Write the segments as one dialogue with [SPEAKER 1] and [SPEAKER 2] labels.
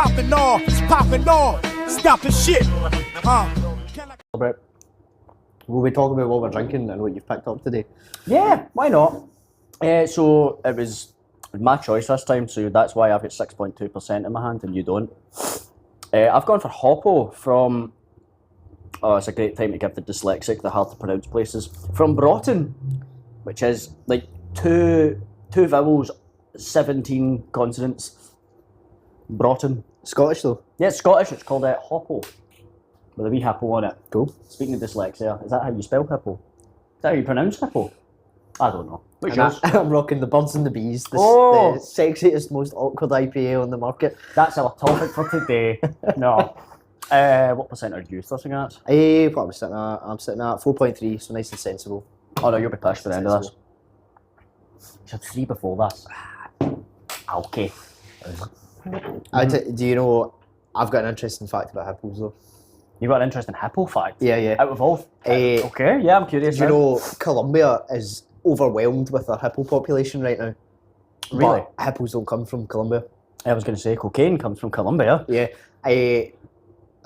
[SPEAKER 1] popping off, it's popping off, stopping shit.
[SPEAKER 2] Will we talk about what we're drinking and what you've picked up today?
[SPEAKER 3] Yeah, why not? So it was my choice this time, so that's why I've got 6.2% in my hand and you don't. I've gone for Hoppo from, it's a great time to give the dyslexic the hard to pronounce places, from Broughton, which is like two vowels, 17 consonants. Broughton.
[SPEAKER 2] Scottish though?
[SPEAKER 3] Yeah, it's Scottish, it's called Hoppo, with a wee hippo on it.
[SPEAKER 2] Cool.
[SPEAKER 3] Speaking of dyslexia, is that how you spell hippo? Is that how you pronounce hippo? I don't know. What's yours?
[SPEAKER 2] I'm rocking the Birds and the Bees, the sexiest, most awkward IPA on the market.
[SPEAKER 3] That's our topic for today. No. What percent are you thrusting at?
[SPEAKER 2] What am I sitting at? I'm sitting at 4.3, so nice and sensible.
[SPEAKER 3] Oh no, you'll be pushed for the end of this. You had 3 before this. Okay.
[SPEAKER 2] Do you know, I've got an interesting fact about hippos though.
[SPEAKER 3] You've got an interesting hippo fact?
[SPEAKER 2] Yeah.
[SPEAKER 3] Out of all? Okay, yeah, I'm curious.
[SPEAKER 2] Do you know Colombia is overwhelmed with their hippo population right now?
[SPEAKER 3] Really?
[SPEAKER 2] But hippos don't come from Colombia.
[SPEAKER 3] I was going to say cocaine comes from Colombia.
[SPEAKER 2] Yeah.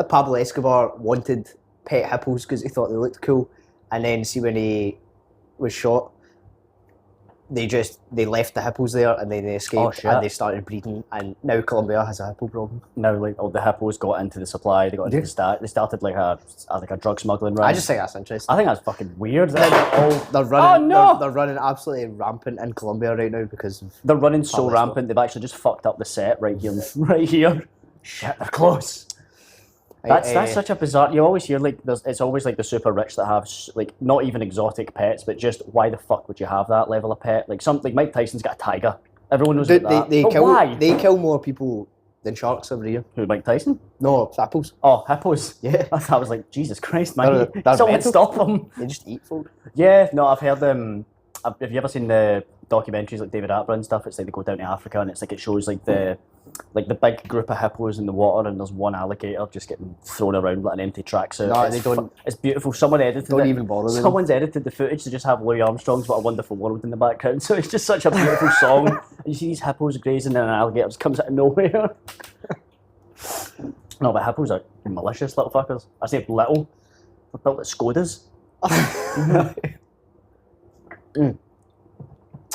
[SPEAKER 2] Pablo Escobar wanted pet hippos because he thought they looked cool, and then see when he was shot, they left the hippos there and then they escaped and they started breeding, and now Colombia has a hippo problem.
[SPEAKER 3] Now like all the hippos got into the supply, they got into the start. They started like a drug smuggling run.
[SPEAKER 2] I just think that's interesting.
[SPEAKER 3] I think that's fucking weird.
[SPEAKER 2] They're running. They're running absolutely rampant in Colombia right now because
[SPEAKER 3] they're running so rampant. They've actually just fucked up the set right here. Right here. Shit, they're close. That's such a bizarre. You always hear like it's always like the super rich that have like not even exotic pets, but just why the fuck would you have that level of pet? Like Mike Tyson's got a tiger. Everyone knows about that. Why?
[SPEAKER 2] They kill more people than sharks every year.
[SPEAKER 3] Who, Mike Tyson?
[SPEAKER 2] No, hippos.
[SPEAKER 3] Oh, hippos.
[SPEAKER 2] Yeah.
[SPEAKER 3] I was like, Jesus Christ, man! Someone stop them.
[SPEAKER 2] They just eat food.
[SPEAKER 3] Yeah. No, I've heard them. Have you ever seen the documentaries like David Attenborough and stuff? It's like they go down to Africa and it's like it shows like the big group of hippos in the water and there's one alligator just getting thrown around like an empty tracksuit.
[SPEAKER 2] No, they don't.
[SPEAKER 3] It's beautiful. Someone edited
[SPEAKER 2] Don't even bother with them.
[SPEAKER 3] Someone's edited the footage to just have Louis Armstrong's "What a Wonderful World" in the background. So it's just such a beautiful song. And you see these hippos grazing and an alligator just comes out of nowhere. No, but hippos are malicious little fuckers. I say little. They're built like Skodas.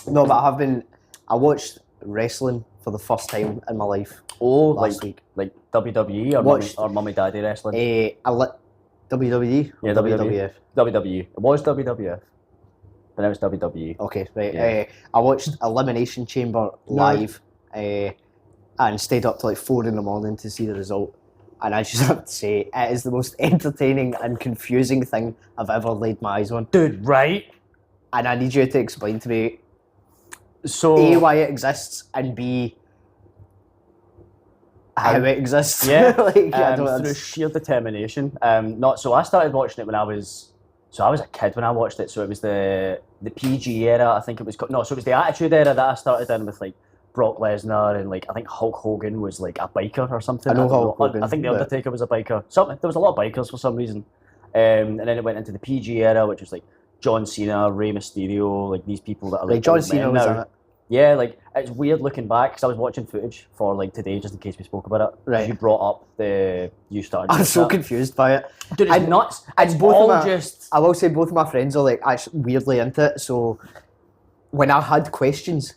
[SPEAKER 2] No, but I watched wrestling for the first time in my life. Last week.
[SPEAKER 3] Like WWE or Mummy Daddy wrestling?
[SPEAKER 2] WWE?
[SPEAKER 3] Yeah, WWF. WWE. It was WWF. But now it's WWE.
[SPEAKER 2] Okay, right.
[SPEAKER 3] Yeah.
[SPEAKER 2] I watched Elimination Chamber live and stayed up till like 4 a.m. to see the result. And I just have to say, it is the most entertaining and confusing thing I've ever laid my eyes on.
[SPEAKER 3] Dude, right?
[SPEAKER 2] And I need you to explain to me
[SPEAKER 3] so
[SPEAKER 2] A, why it exists, and B, how it exists.
[SPEAKER 3] Yeah,
[SPEAKER 2] through
[SPEAKER 3] sheer determination. So I started watching it when I was a kid when I watched it. So it was the PG era, I think it was. So it was the Attitude Era that I started in with like Brock Lesnar and like I think Hulk Hogan was like a biker or something.
[SPEAKER 2] I know Hulk Hogan.
[SPEAKER 3] I think the Undertaker was a biker. There was a lot of bikers for some reason. And then it went into the PG era, which was like John Cena, Rey Mysterio, like these people that are like
[SPEAKER 2] John Cena was in it.
[SPEAKER 3] Yeah, like it's weird looking back because I was watching footage for like today just in case we spoke about it.
[SPEAKER 2] Right.
[SPEAKER 3] You brought up you started.
[SPEAKER 2] I'm so confused by it.
[SPEAKER 3] Dude, it's nuts. It's
[SPEAKER 2] I will say both of my friends are like actually weirdly into it. So when I had questions,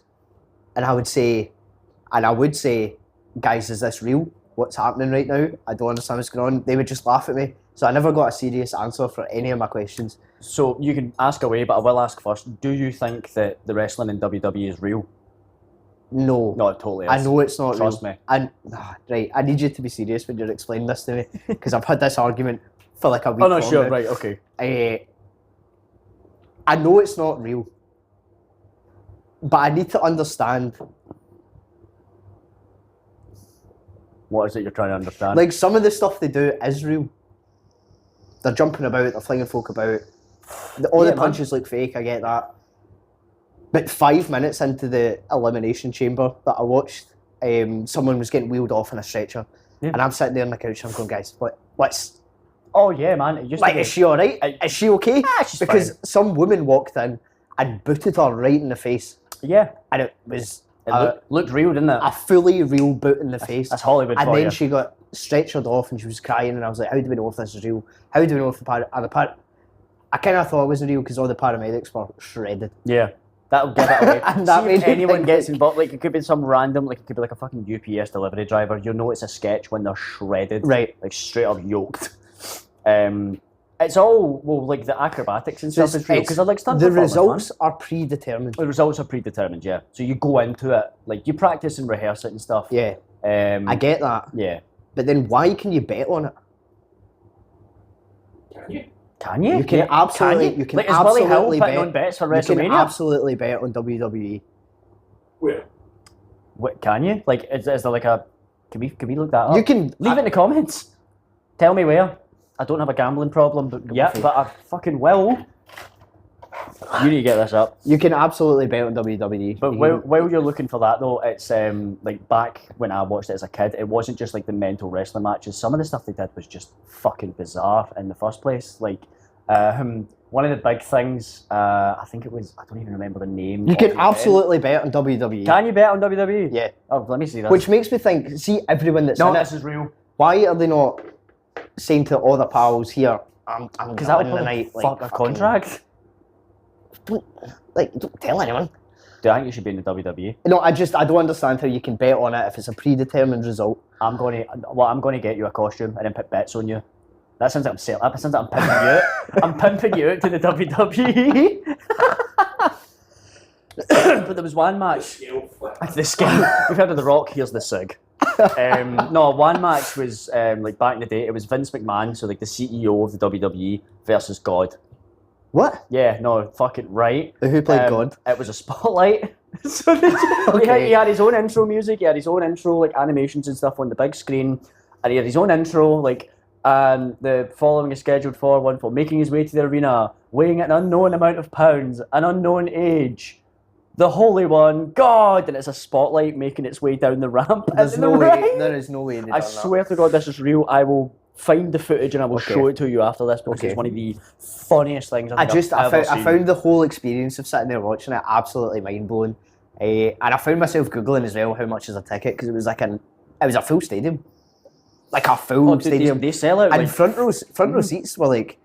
[SPEAKER 2] and I would say, guys, is this real? What's happening right now? I don't understand what's going on. They would just laugh at me. So I never got a serious answer for any of my questions.
[SPEAKER 3] So you can ask away, but I will ask first. Do you think that the wrestling in WWE is real?
[SPEAKER 2] No.
[SPEAKER 3] No, it totally is.
[SPEAKER 2] I know it's not
[SPEAKER 3] Trust
[SPEAKER 2] real.
[SPEAKER 3] me.
[SPEAKER 2] Right, I need you to be serious when you're explaining this to me, because I've had this argument for like a week.
[SPEAKER 3] Oh no,
[SPEAKER 2] long
[SPEAKER 3] sure,
[SPEAKER 2] now.
[SPEAKER 3] right, okay.
[SPEAKER 2] I know it's not real, but I need to understand.
[SPEAKER 3] What is it you're trying to understand?
[SPEAKER 2] Like some of the stuff they do is real. They're jumping about, they're flinging folk about. All the punches look fake, I get that. But 5 minutes into the Elimination Chamber that I watched, someone was getting wheeled off in a stretcher. Yeah. And I'm sitting there on the couch and I'm going, guys, what's...
[SPEAKER 3] Oh yeah, man. It used to be...
[SPEAKER 2] Is she alright? Is she okay?
[SPEAKER 3] She's
[SPEAKER 2] because
[SPEAKER 3] fine.
[SPEAKER 2] some woman walked in and booted her right in the face.
[SPEAKER 3] Yeah.
[SPEAKER 2] And it was
[SPEAKER 3] It looked real, didn't it?
[SPEAKER 2] A fully real boot in the face.
[SPEAKER 3] That's Hollywood
[SPEAKER 2] and
[SPEAKER 3] for
[SPEAKER 2] then
[SPEAKER 3] you.
[SPEAKER 2] she got stretchered off and she was crying, and I was like, how do we know if this is real? How do we know if I kind of thought it wasn't real because all the paramedics were shredded.
[SPEAKER 3] Yeah. That'll give it away.
[SPEAKER 2] And that
[SPEAKER 3] See if
[SPEAKER 2] made me
[SPEAKER 3] anyone
[SPEAKER 2] think,
[SPEAKER 3] gets involved, like it could be some random, like it could be like a fucking UPS delivery driver. You'll know it's a sketch when they're shredded,
[SPEAKER 2] Right.
[SPEAKER 3] Like straight up yoked. It's all like the acrobatics and stuff is real because they're like stunt
[SPEAKER 2] the
[SPEAKER 3] performers,
[SPEAKER 2] results
[SPEAKER 3] man.
[SPEAKER 2] are predetermined.
[SPEAKER 3] The results are predetermined, yeah. So you go into it, like you practice and rehearse it and stuff.
[SPEAKER 2] Yeah, I get that.
[SPEAKER 3] Yeah.
[SPEAKER 2] But then why can you bet on it?
[SPEAKER 3] Can you?
[SPEAKER 2] You can absolutely, you can
[SPEAKER 3] like, is Willie Hill
[SPEAKER 2] absolutely
[SPEAKER 3] putting
[SPEAKER 2] bet.
[SPEAKER 3] on bets for
[SPEAKER 2] You can
[SPEAKER 3] WrestleMania?
[SPEAKER 2] absolutely bet on WWE.
[SPEAKER 1] Where?
[SPEAKER 3] What, can you? Like, is there like a? Can we look that up?
[SPEAKER 2] You can
[SPEAKER 3] leave it in the comments. Tell me where. I don't have a gambling problem, but but I fucking will. You need to get this up.
[SPEAKER 2] You can absolutely bet on WWE.
[SPEAKER 3] But while you're looking for that though, it's like back when I watched it as a kid, it wasn't just like the mental wrestling matches. Some of the stuff they did was just fucking bizarre in the first place. Like one of the big things, I think it was, I don't even remember the name.
[SPEAKER 2] You can absolutely bet on WWE.
[SPEAKER 3] Can you bet on WWE?
[SPEAKER 2] Yeah.
[SPEAKER 3] Oh, let me see that.
[SPEAKER 2] Which makes me think, see everyone that's
[SPEAKER 3] no,
[SPEAKER 2] in
[SPEAKER 3] this
[SPEAKER 2] it,
[SPEAKER 3] is real.
[SPEAKER 2] why are they not saying to all the pals here, I'm
[SPEAKER 3] Because that would
[SPEAKER 2] the
[SPEAKER 3] probably
[SPEAKER 2] night,
[SPEAKER 3] fuck a contract.
[SPEAKER 2] Don't tell anyone.
[SPEAKER 3] Do I think you should be in the WWE?
[SPEAKER 2] No, I don't understand how you can bet on it if it's a predetermined result.
[SPEAKER 3] I'm gonna get you a costume and then put bets on you. That sounds like I'm selling. That sounds like I'm pimping you out. I'm pimping you out to the WWE. But there was one match. The scale. We've heard of The Rock. Here's the sig. No, one match was like back in the day. It was Vince McMahon, so like the CEO of the WWE versus God.
[SPEAKER 2] What?
[SPEAKER 3] Yeah, no, fucking right.
[SPEAKER 2] Who played God?
[SPEAKER 3] It was a spotlight. So he had his own intro music. He had his own intro like animations and stuff on the big screen, and he had his own intro like. The following is scheduled for one for making his way to the arena, weighing an unknown amount of pounds, an unknown age. The Holy One, God, and it's a spotlight making its way down the ramp.
[SPEAKER 2] There's no way. There is no way.
[SPEAKER 3] I swear to God, this is real. I will find the footage and I will show it to you after this because it's one of the funniest things I've ever seen.
[SPEAKER 2] I found the whole experience of sitting there watching it absolutely mind blowing, and I found myself googling as well how much is a ticket because it was a full stadium. Like a full stadium.
[SPEAKER 3] They sell it.
[SPEAKER 2] And
[SPEAKER 3] like,
[SPEAKER 2] front row seats were like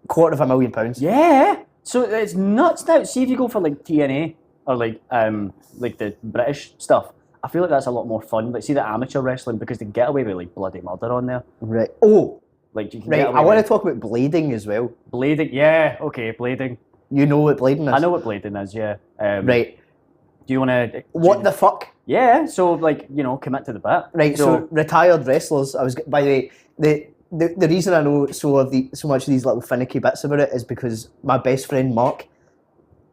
[SPEAKER 2] £250,000.
[SPEAKER 3] yeah. So it's nuts now. See if you go for like TNA or like the British stuff. I feel like that's a lot more fun. Like see the amateur wrestling because they can get away with like bloody murder on there.
[SPEAKER 2] Right. Oh.
[SPEAKER 3] Like you can
[SPEAKER 2] Right.
[SPEAKER 3] get away
[SPEAKER 2] I want
[SPEAKER 3] with
[SPEAKER 2] to talk about blading as well.
[SPEAKER 3] blading. Yeah. Okay. Blading.
[SPEAKER 2] You know what blading is?
[SPEAKER 3] I know what blading is. Yeah.
[SPEAKER 2] Right.
[SPEAKER 3] Do you want to?
[SPEAKER 2] What the fuck?
[SPEAKER 3] Yeah. So like commit to the bit.
[SPEAKER 2] Right. So retired wrestlers. By the way, the reason I know so much of these little finicky bits about it is because my best friend Mark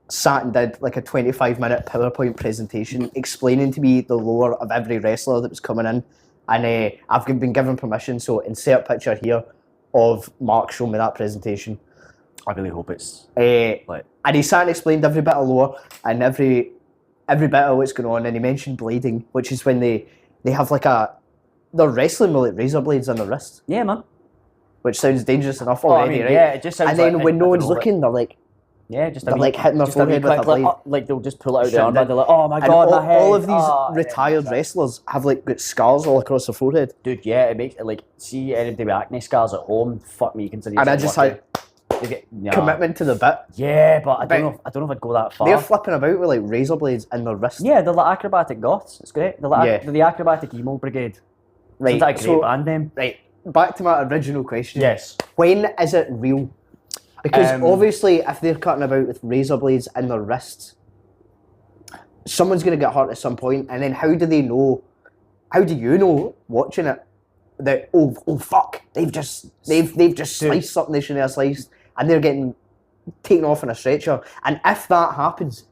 [SPEAKER 2] sat and did like a 25-minute PowerPoint presentation explaining to me the lore of every wrestler that was coming in, and I've been given permission. So insert picture here of Mark showing me that presentation.
[SPEAKER 3] I really hope it's
[SPEAKER 2] and he sat and explained every bit of lore and every bit of what's going on, and he mentioned blading, which is when they have like they're wrestling with like razor blades on their wrists.
[SPEAKER 3] Yeah, man.
[SPEAKER 2] Which sounds dangerous enough already, right?
[SPEAKER 3] Yeah, it just sounds.
[SPEAKER 2] And then when no one's looking, they're like,
[SPEAKER 3] they're
[SPEAKER 2] like hitting their forehead with a blade.
[SPEAKER 3] Like they'll just pull it out the armband. They're like, oh my god, my head.
[SPEAKER 2] All of these retired wrestlers have like got scars all across their forehead.
[SPEAKER 3] Dude, yeah, it makes it like see anybody with acne scars at home. Fuck me, consider.
[SPEAKER 2] And I just had commitment to the bit.
[SPEAKER 3] Yeah, but I don't know if I'd go that far.
[SPEAKER 2] They're flipping about with like razor blades in their wrists.
[SPEAKER 3] Yeah, they're like acrobatic goths. It's great. They're the acrobatic emo brigade.
[SPEAKER 2] Right,
[SPEAKER 3] Sounds like a great band name.
[SPEAKER 2] Right, back to my original question.
[SPEAKER 3] Yes.
[SPEAKER 2] When is it real? Because obviously, if they're cutting about with razor blades in their wrists, someone's going to get hurt at some point. And then how do they know? How do you know watching it that oh fuck, they've just sliced something they shouldn't have sliced, and they're getting taken off in a stretcher? And if that happens,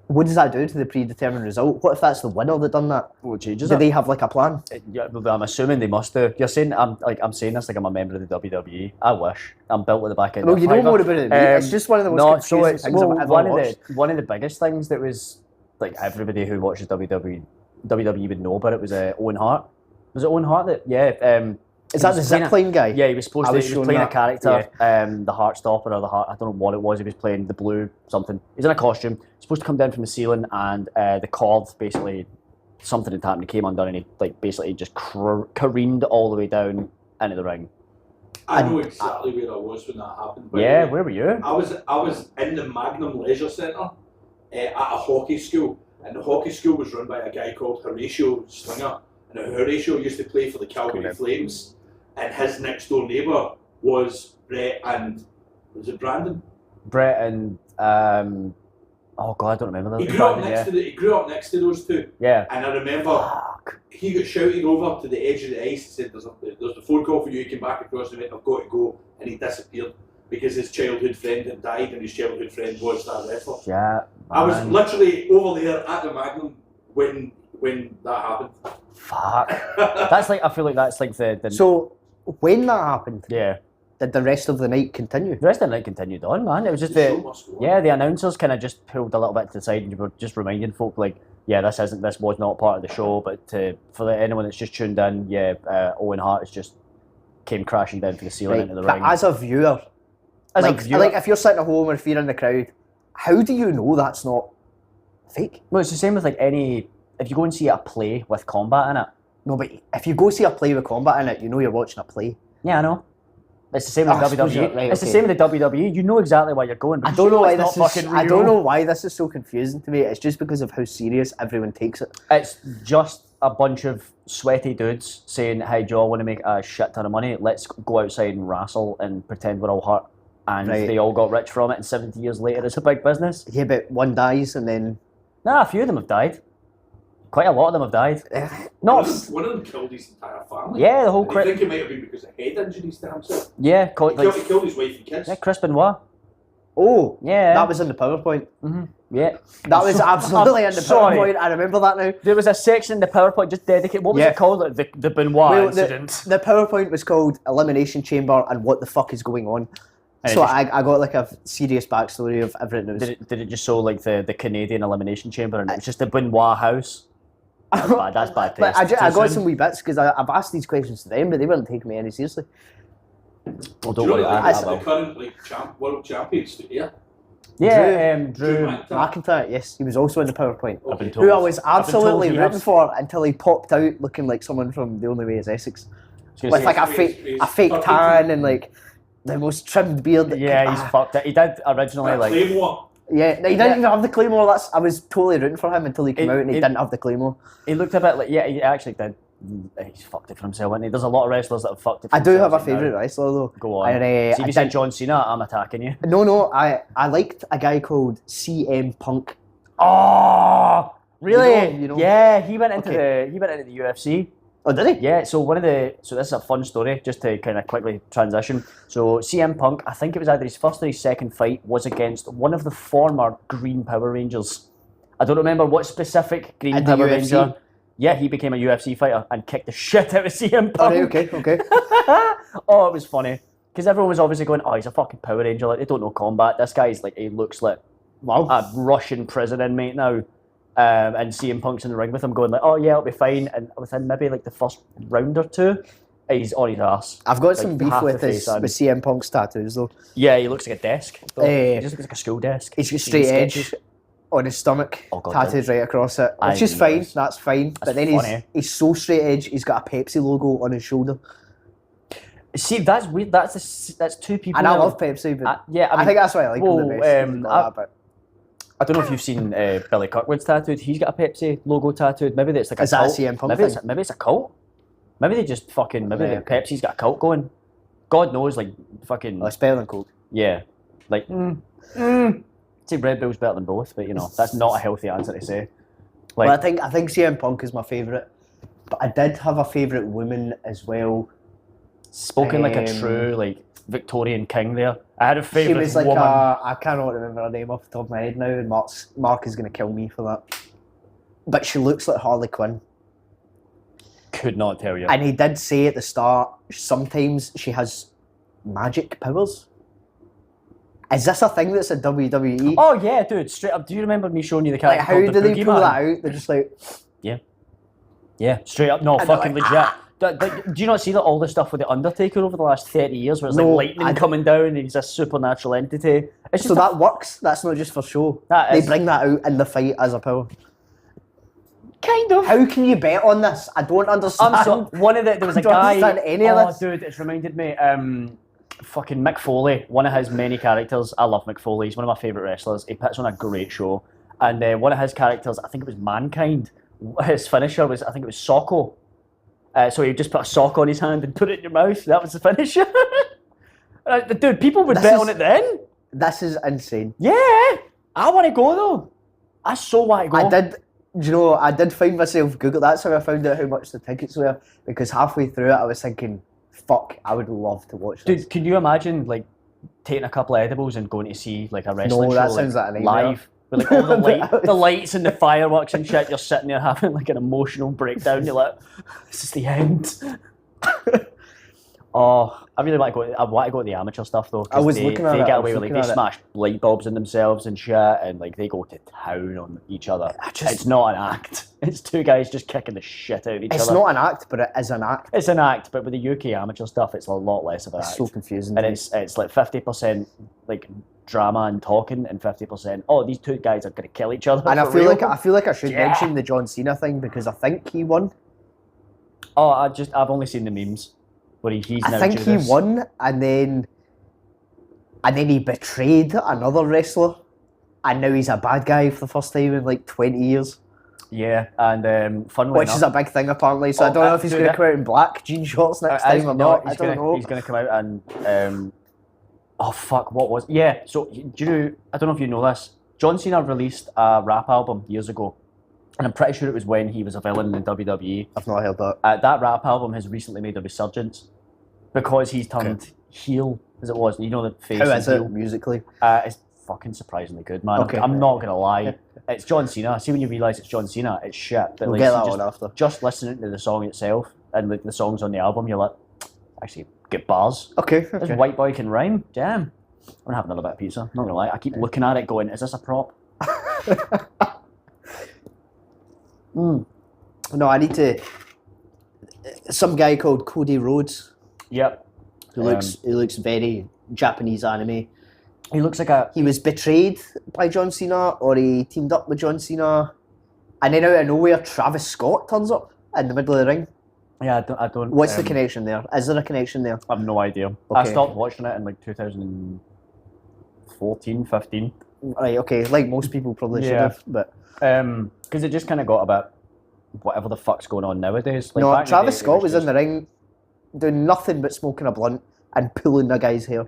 [SPEAKER 2] what does that do to the predetermined result? What if that's the winner that done that?
[SPEAKER 3] What changes
[SPEAKER 2] Do
[SPEAKER 3] it?
[SPEAKER 2] they have like a plan?
[SPEAKER 3] Yeah, I'm assuming they must do. You're saying I'm saying this like I'm a member of the WWE. I wish I'm built with the back end.
[SPEAKER 2] Well, you know more about it than me. It's just one of the most confusing things I've ever watched.
[SPEAKER 3] One of the biggest things that was like everybody who watches WWE would know about it was Owen Hart. Was it Owen Hart that? Yeah.
[SPEAKER 2] Is that the zipline guy?
[SPEAKER 3] Yeah, he was supposed
[SPEAKER 2] I
[SPEAKER 3] to.
[SPEAKER 2] was
[SPEAKER 3] He was
[SPEAKER 2] shown
[SPEAKER 3] playing a
[SPEAKER 2] that,
[SPEAKER 3] character, the Heartstopper or the Heart. I don't know what it was. He was playing the blue something. He's in a costume. He's supposed to come down from the ceiling, and the cord basically something had happened. He came undone, and he basically just careened all the way down into the ring.
[SPEAKER 4] I know exactly where I was when that happened.
[SPEAKER 3] Yeah, where were you?
[SPEAKER 4] I was in the Magnum Leisure Centre at a hockey school, and the hockey school was run by a guy called Horatio Slinger, and Horatio used to play for the Calgary Flames, and his next door neighbour was Brett and was it Brandon?
[SPEAKER 3] Brett and oh god, I don't remember that.
[SPEAKER 4] He grew up next to those two.
[SPEAKER 3] Yeah.
[SPEAKER 4] And I remember he got shouted over to the edge of the ice and said, "There's a phone call for you. He came back across the net. I've got to go," and he disappeared because his childhood friend had died, and his childhood friend was that wrestler.
[SPEAKER 3] Yeah.
[SPEAKER 4] I was literally over there at the Magnum when that happened.
[SPEAKER 3] Fuck. That's like, I feel like that's like the
[SPEAKER 2] So when that happened,
[SPEAKER 3] yeah.
[SPEAKER 2] did the rest of the night continue?
[SPEAKER 3] The rest of the night continued on, man. It was just the announcers kind of just pulled a little bit to the side and were just reminding folk like, yeah, this was not part of the show, but for anyone that's just tuned in, Owen Hart just came crashing down to the ceiling into the ring.
[SPEAKER 2] As a viewer, like if you're sitting at home or if you're in the crowd, how do you know that's not fake?
[SPEAKER 3] Well, it's the same with like if you go and see a play with combat in it.
[SPEAKER 2] No, but if you go see a play with combat in it, you know you're watching a play.
[SPEAKER 3] Yeah, I know. It's the same with WWE.
[SPEAKER 2] Right,
[SPEAKER 3] it's the same with the WWE. You know exactly why you're going.
[SPEAKER 2] I don't know why this is so confusing to me. It's just because of how serious everyone takes it.
[SPEAKER 3] It's just a bunch of sweaty dudes saying, "Hey Joe, I want to make a shit ton of money. Let's go outside and wrestle and pretend we're all hurt." And they all got rich from it, and 70 years later it's a big business.
[SPEAKER 2] Yeah, but one dies and then...
[SPEAKER 3] Nah, a few of them have died. Quite a lot of them have died.
[SPEAKER 4] One of them killed his entire family.
[SPEAKER 3] Yeah, the whole...
[SPEAKER 4] I think it might have been because of head injuries to himself.
[SPEAKER 3] Yeah.
[SPEAKER 4] He killed his wife and kids.
[SPEAKER 3] Yeah, Chris Benoit.
[SPEAKER 2] Oh,
[SPEAKER 3] yeah.
[SPEAKER 2] That was in the PowerPoint.
[SPEAKER 3] Mm-hmm. Yeah.
[SPEAKER 2] That was absolutely in the PowerPoint. I remember that now.
[SPEAKER 3] There was a section in the PowerPoint just dedicated... What was it called? Like the Benoit incident.
[SPEAKER 2] The PowerPoint was called Elimination Chamber and What the Fuck is Going On. So I got like a serious backstory of everything.
[SPEAKER 3] Did it just show like the Canadian Elimination Chamber and it was just the Benoit house? That's bad taste.
[SPEAKER 2] But I got some wee bits because I've asked these questions to them, but they weren't taking me any seriously.
[SPEAKER 3] Well, don't worry,
[SPEAKER 4] the current world champions here.
[SPEAKER 3] Yeah,
[SPEAKER 4] Drew
[SPEAKER 2] McIntyre, yes, he was also in the PowerPoint.
[SPEAKER 4] Okay.
[SPEAKER 2] Who I was absolutely rooting for until he popped out looking like someone from The Only Way Is Essex, with like a fake tan and like the most trimmed beard.
[SPEAKER 3] Yeah, he's fucked it. He did originally like
[SPEAKER 4] Claymore.
[SPEAKER 2] Yeah, he didn't even have the Claymore. I was totally rooting for him until he came out and he didn't have the Claymore.
[SPEAKER 3] He looked a bit like, yeah, he actually did. He's fucked it for himself, and there's a lot of wrestlers that have fucked it for
[SPEAKER 2] themselves. I do have a
[SPEAKER 3] favourite
[SPEAKER 2] wrestler though.
[SPEAKER 3] Go on. See, if you said John Cena, I'm attacking you.
[SPEAKER 2] No, I liked a guy called CM Punk.
[SPEAKER 3] Oh, really?
[SPEAKER 2] You know?
[SPEAKER 3] Yeah, he went into the UFC.
[SPEAKER 2] Oh, did he?
[SPEAKER 3] Yeah, so this is a fun story, just to kind of quickly transition. So CM Punk, I think it was either his first or his second fight, was against one of the former Green Power Rangers. I don't remember what specific Green Power Ranger. Yeah, he became a UFC fighter and kicked the shit out of CM Punk.
[SPEAKER 2] Okay.
[SPEAKER 3] Oh, it was funny. Because everyone was obviously going, oh, he's a fucking Power Ranger, like, they don't know combat. This guy's like, he looks like a Russian prison inmate now. And CM Punk's in the ring with him going like, oh yeah, it'll be fine. And within maybe like the first round or two, he's on his ass.
[SPEAKER 2] I've got some beef with CM Punk's tattoos though.
[SPEAKER 3] Yeah, he looks like a desk. He just looks like a school desk.
[SPEAKER 2] He's got straight edge on his stomach, tattooed right across it. Which is fine, that's fine. But then he's so straight edge, he's got a Pepsi logo on his shoulder.
[SPEAKER 3] See, that's weird. That's two people.
[SPEAKER 2] And I love Pepsi, but I think that's why I like him the best.
[SPEAKER 3] I don't know if you've seen Billy Kirkwood's tattooed. He's got a Pepsi logo tattooed. Maybe it's like a cult.
[SPEAKER 2] Is that a CM Punk thing?
[SPEAKER 3] Maybe it's a cult. Maybe they just fucking... Maybe Pepsi's got a cult going. God knows, like, fucking...
[SPEAKER 2] Well, it's better than Coke.
[SPEAKER 3] Yeah. Like, say Red Bull's better than both, but, you know, that's not a healthy answer to say. Like,
[SPEAKER 2] well, I think CM Punk is my favourite. But I did have a favourite woman as well.
[SPEAKER 3] Spoken like a true, like, Victorian king there. I had a favourite woman.
[SPEAKER 2] She was like I cannot remember her name off the top of my head now, and Mark is going to kill me for that. But she looks like Harley Quinn.
[SPEAKER 3] Could not tell you.
[SPEAKER 2] And he did say at the start, sometimes she has magic powers. Is this a thing that's at WWE?
[SPEAKER 3] Oh yeah, dude, straight up. Do you remember me showing you the character?
[SPEAKER 2] Like, how do they pull that out? They're just like...
[SPEAKER 3] Yeah, straight up. No, fucking legit. Do you not see that all the stuff with the Undertaker over the last 30 years, where it's
[SPEAKER 2] No,
[SPEAKER 3] like lightning coming down and he's a supernatural entity? It's just
[SPEAKER 2] So that works. That's not just for show.
[SPEAKER 3] That
[SPEAKER 2] They
[SPEAKER 3] is.
[SPEAKER 2] bring that out in the fight as a power.
[SPEAKER 3] Kind of.
[SPEAKER 2] How can you bet on this? I don't understand.
[SPEAKER 3] There was a
[SPEAKER 2] I don't
[SPEAKER 3] guy.
[SPEAKER 2] understand any of this.
[SPEAKER 3] Dude, it's reminded me. Fucking Mick Foley, one of his many characters. I love Mick Foley. He's one of my favourite wrestlers. He puts on a great show. And one of his characters, I think it was Mankind. His finisher was, I think it was Socko. So he just put a sock on his hand and put it in your mouth. That was the finisher. Dude, people would bet on it then.
[SPEAKER 2] This is insane.
[SPEAKER 3] Yeah, I want to go though. I so want to go.
[SPEAKER 2] I did. Do you know? I did find myself Google. That's how I found out how much the tickets were. Because halfway through it, I was thinking, "Fuck, I would love to watch this."
[SPEAKER 3] Dude, can you imagine like taking a couple of edibles and going to see like a wrestling
[SPEAKER 2] No,
[SPEAKER 3] show?
[SPEAKER 2] that sounds like a nightmare.
[SPEAKER 3] Live. With like all the lights and the fireworks and shit, you're sitting there having like an emotional breakdown. You're like, "This is the end." Oh, I really want to go. I want to go to the amateur stuff though.
[SPEAKER 2] I was
[SPEAKER 3] they,
[SPEAKER 2] looking at
[SPEAKER 3] they
[SPEAKER 2] it,
[SPEAKER 3] get
[SPEAKER 2] I was
[SPEAKER 3] away with like
[SPEAKER 2] looking
[SPEAKER 3] they
[SPEAKER 2] at it.
[SPEAKER 3] smash light bulbs in themselves and shit, and like they go to town on each other. It's not an act. It's two guys just kicking the shit out of each
[SPEAKER 2] It's
[SPEAKER 3] other.
[SPEAKER 2] not an act, but it is an act.
[SPEAKER 3] It's an act, but with the UK amateur stuff, it's a lot less of an
[SPEAKER 2] It's
[SPEAKER 3] act.
[SPEAKER 2] so confusing.
[SPEAKER 3] And it's like 50% like drama and talking, and 50% these two guys are going to kill each other.
[SPEAKER 2] and I
[SPEAKER 3] for
[SPEAKER 2] feel
[SPEAKER 3] real.
[SPEAKER 2] like I should
[SPEAKER 3] Yeah.
[SPEAKER 2] mention the John Cena thing because I think he won.
[SPEAKER 3] I've only seen the memes where he's now
[SPEAKER 2] I think he
[SPEAKER 3] Judas.
[SPEAKER 2] won, and then he betrayed another wrestler, and now he's a bad guy for the first time in like 20 years,
[SPEAKER 3] Yeah, and funnily
[SPEAKER 2] which
[SPEAKER 3] enough,
[SPEAKER 2] is a big thing apparently. So I don't know if he's going to come out in black jean shorts next time or not. I don't know.
[SPEAKER 3] He's going to come out and what was? Yeah, so do you know? I don't know if you know this. John Cena released a rap album years ago, and I'm pretty sure it was when he was a villain in WWE.
[SPEAKER 2] I've not heard that.
[SPEAKER 3] That rap album has recently made a resurgence because he's turned heel, as it was. You know the face.
[SPEAKER 2] How
[SPEAKER 3] and
[SPEAKER 2] is it
[SPEAKER 3] heel.
[SPEAKER 2] musically?
[SPEAKER 3] It's fucking surprisingly good, man.
[SPEAKER 2] Okay.
[SPEAKER 3] I'm not gonna lie. It's John Cena. See, when you realise it's John Cena, it's shit. But
[SPEAKER 2] We'll
[SPEAKER 3] like,
[SPEAKER 2] get
[SPEAKER 3] you
[SPEAKER 2] that
[SPEAKER 3] just,
[SPEAKER 2] one after.
[SPEAKER 3] just listening to the song itself and like the songs on the album, you're like, actually, get bars.
[SPEAKER 2] Okay.
[SPEAKER 3] This white boy can rhyme. Damn. I'm gonna have another bit of pizza. Not gonna lie. I keep looking at it, going, "Is this a prop?"
[SPEAKER 2] No, I need to. Some guy called Cody Rhodes,
[SPEAKER 3] Yep.
[SPEAKER 2] who looks very Japanese anime.
[SPEAKER 3] He looks like a.
[SPEAKER 2] He was betrayed by John Cena, or he teamed up with John Cena, and then out of nowhere, Travis Scott turns up in the middle of the ring.
[SPEAKER 3] Yeah, I don't.
[SPEAKER 2] What's the connection there? Is there a connection there?
[SPEAKER 3] I have no idea. I
[SPEAKER 2] Okay.
[SPEAKER 3] stopped watching it in like 2014, 15.
[SPEAKER 2] Right, okay, like most people probably should
[SPEAKER 3] Yeah.
[SPEAKER 2] have, but
[SPEAKER 3] Because it just kind of got a bit whatever the fuck's going on nowadays. Like
[SPEAKER 2] no,
[SPEAKER 3] back in the
[SPEAKER 2] Travis
[SPEAKER 3] day, it
[SPEAKER 2] Scott was in
[SPEAKER 3] just-
[SPEAKER 2] the ring doing nothing but smoking a blunt and pulling a guy's hair.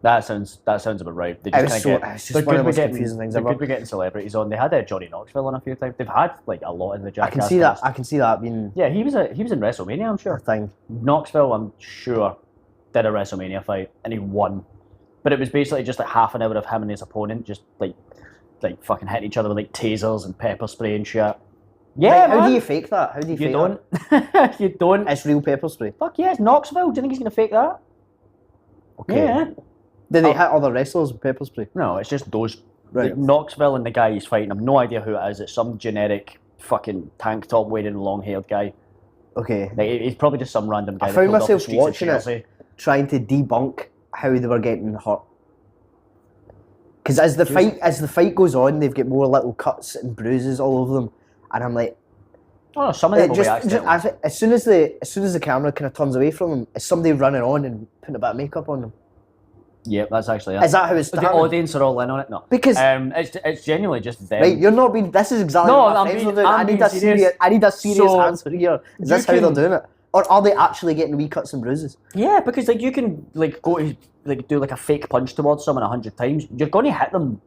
[SPEAKER 3] That sounds about right. They
[SPEAKER 2] It
[SPEAKER 3] just
[SPEAKER 2] was
[SPEAKER 3] kinda
[SPEAKER 2] so- it was just
[SPEAKER 3] they're
[SPEAKER 2] one of
[SPEAKER 3] good
[SPEAKER 2] the
[SPEAKER 3] with
[SPEAKER 2] most confusing things
[SPEAKER 3] they're
[SPEAKER 2] ever.
[SPEAKER 3] good with getting celebrities on. They had Johnny Knoxville on a few times. They've had like a lot in the Jackass.
[SPEAKER 2] I can see that.
[SPEAKER 3] cast.
[SPEAKER 2] I can see that being
[SPEAKER 3] Yeah, he was in WrestleMania, I'm
[SPEAKER 2] a
[SPEAKER 3] sure.
[SPEAKER 2] thing.
[SPEAKER 3] Knoxville, I'm sure, did a WrestleMania fight and he won. But it was basically just like half an hour of him and his opponent just like fucking hitting each other with like tasers and pepper spray and shit. Yeah,
[SPEAKER 2] Right,
[SPEAKER 3] man.
[SPEAKER 2] how do you fake that? How do you
[SPEAKER 3] You
[SPEAKER 2] fake
[SPEAKER 3] don't. You don't.
[SPEAKER 2] that? It's real pepper spray.
[SPEAKER 3] Fuck yeah, it's Knoxville. Do you think he's gonna fake that?
[SPEAKER 2] Okay.
[SPEAKER 3] Yeah.
[SPEAKER 2] Did they hit other wrestlers with pepper spray?
[SPEAKER 3] No, it's just those.
[SPEAKER 2] Right.
[SPEAKER 3] Like, Knoxville and the guy he's fighting. I've no idea who it is. It's some generic fucking tank top wearing long haired guy.
[SPEAKER 2] Okay.
[SPEAKER 3] Like, he's probably just some random guy.
[SPEAKER 2] I
[SPEAKER 3] that
[SPEAKER 2] found
[SPEAKER 3] pulled off the
[SPEAKER 2] myself
[SPEAKER 3] streets of
[SPEAKER 2] watching it.
[SPEAKER 3] Chelsea.
[SPEAKER 2] Trying to debunk how they were getting hurt. Because as the fight goes on, they've got more little cuts and bruises all over them, and I'm like,
[SPEAKER 3] Oh no, some of them will be
[SPEAKER 2] just
[SPEAKER 3] accidental.
[SPEAKER 2] as soon as the camera kind of turns away from them, is somebody running on and putting a bit of makeup on them?
[SPEAKER 3] Yeah, that's actually it.
[SPEAKER 2] Is that how it's
[SPEAKER 3] But
[SPEAKER 2] started?
[SPEAKER 3] the audience are all in on it. No,
[SPEAKER 2] Because
[SPEAKER 3] it's genuinely just them.
[SPEAKER 2] right, you're not being. This is exactly
[SPEAKER 3] No,
[SPEAKER 2] what my
[SPEAKER 3] I'm
[SPEAKER 2] friends
[SPEAKER 3] being-
[SPEAKER 2] were doing.
[SPEAKER 3] I'm
[SPEAKER 2] I need
[SPEAKER 3] being
[SPEAKER 2] a
[SPEAKER 3] serious.
[SPEAKER 2] serious. I need a serious
[SPEAKER 3] So,
[SPEAKER 2] answer here. Is this
[SPEAKER 3] you
[SPEAKER 2] how
[SPEAKER 3] can-
[SPEAKER 2] they're doing it, or are they actually getting wee cuts and bruises?
[SPEAKER 3] Yeah, because like you can like go to like do like a fake punch towards someone 100 times. You're going to hit them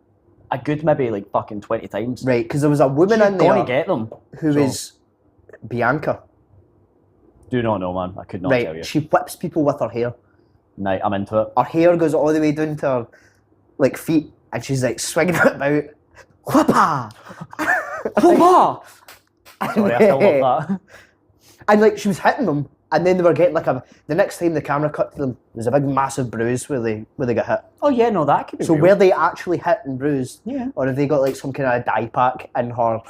[SPEAKER 3] a good maybe like fucking 20 times.
[SPEAKER 2] Right, because there was a woman
[SPEAKER 3] You're
[SPEAKER 2] in
[SPEAKER 3] going
[SPEAKER 2] there
[SPEAKER 3] to get them.
[SPEAKER 2] who
[SPEAKER 3] So,
[SPEAKER 2] is Bianca.
[SPEAKER 3] do not know, man. I could not tell you.
[SPEAKER 2] Right, she whips people with her hair.
[SPEAKER 3] Nah, I'm into it.
[SPEAKER 2] Her hair goes all the way down to her like feet, and she's like swinging it about. Whoppa!
[SPEAKER 3] Hoo-ha! Sorry, I still love that.
[SPEAKER 2] And like she was hitting them, and then they were getting like the next time the camera cut to them, there's a big massive bruise where they got hit.
[SPEAKER 3] Oh yeah, no, that could be
[SPEAKER 2] So
[SPEAKER 3] real.
[SPEAKER 2] were they actually hit and bruised?
[SPEAKER 3] Yeah.
[SPEAKER 2] Or have they got like some kind of dye pack in her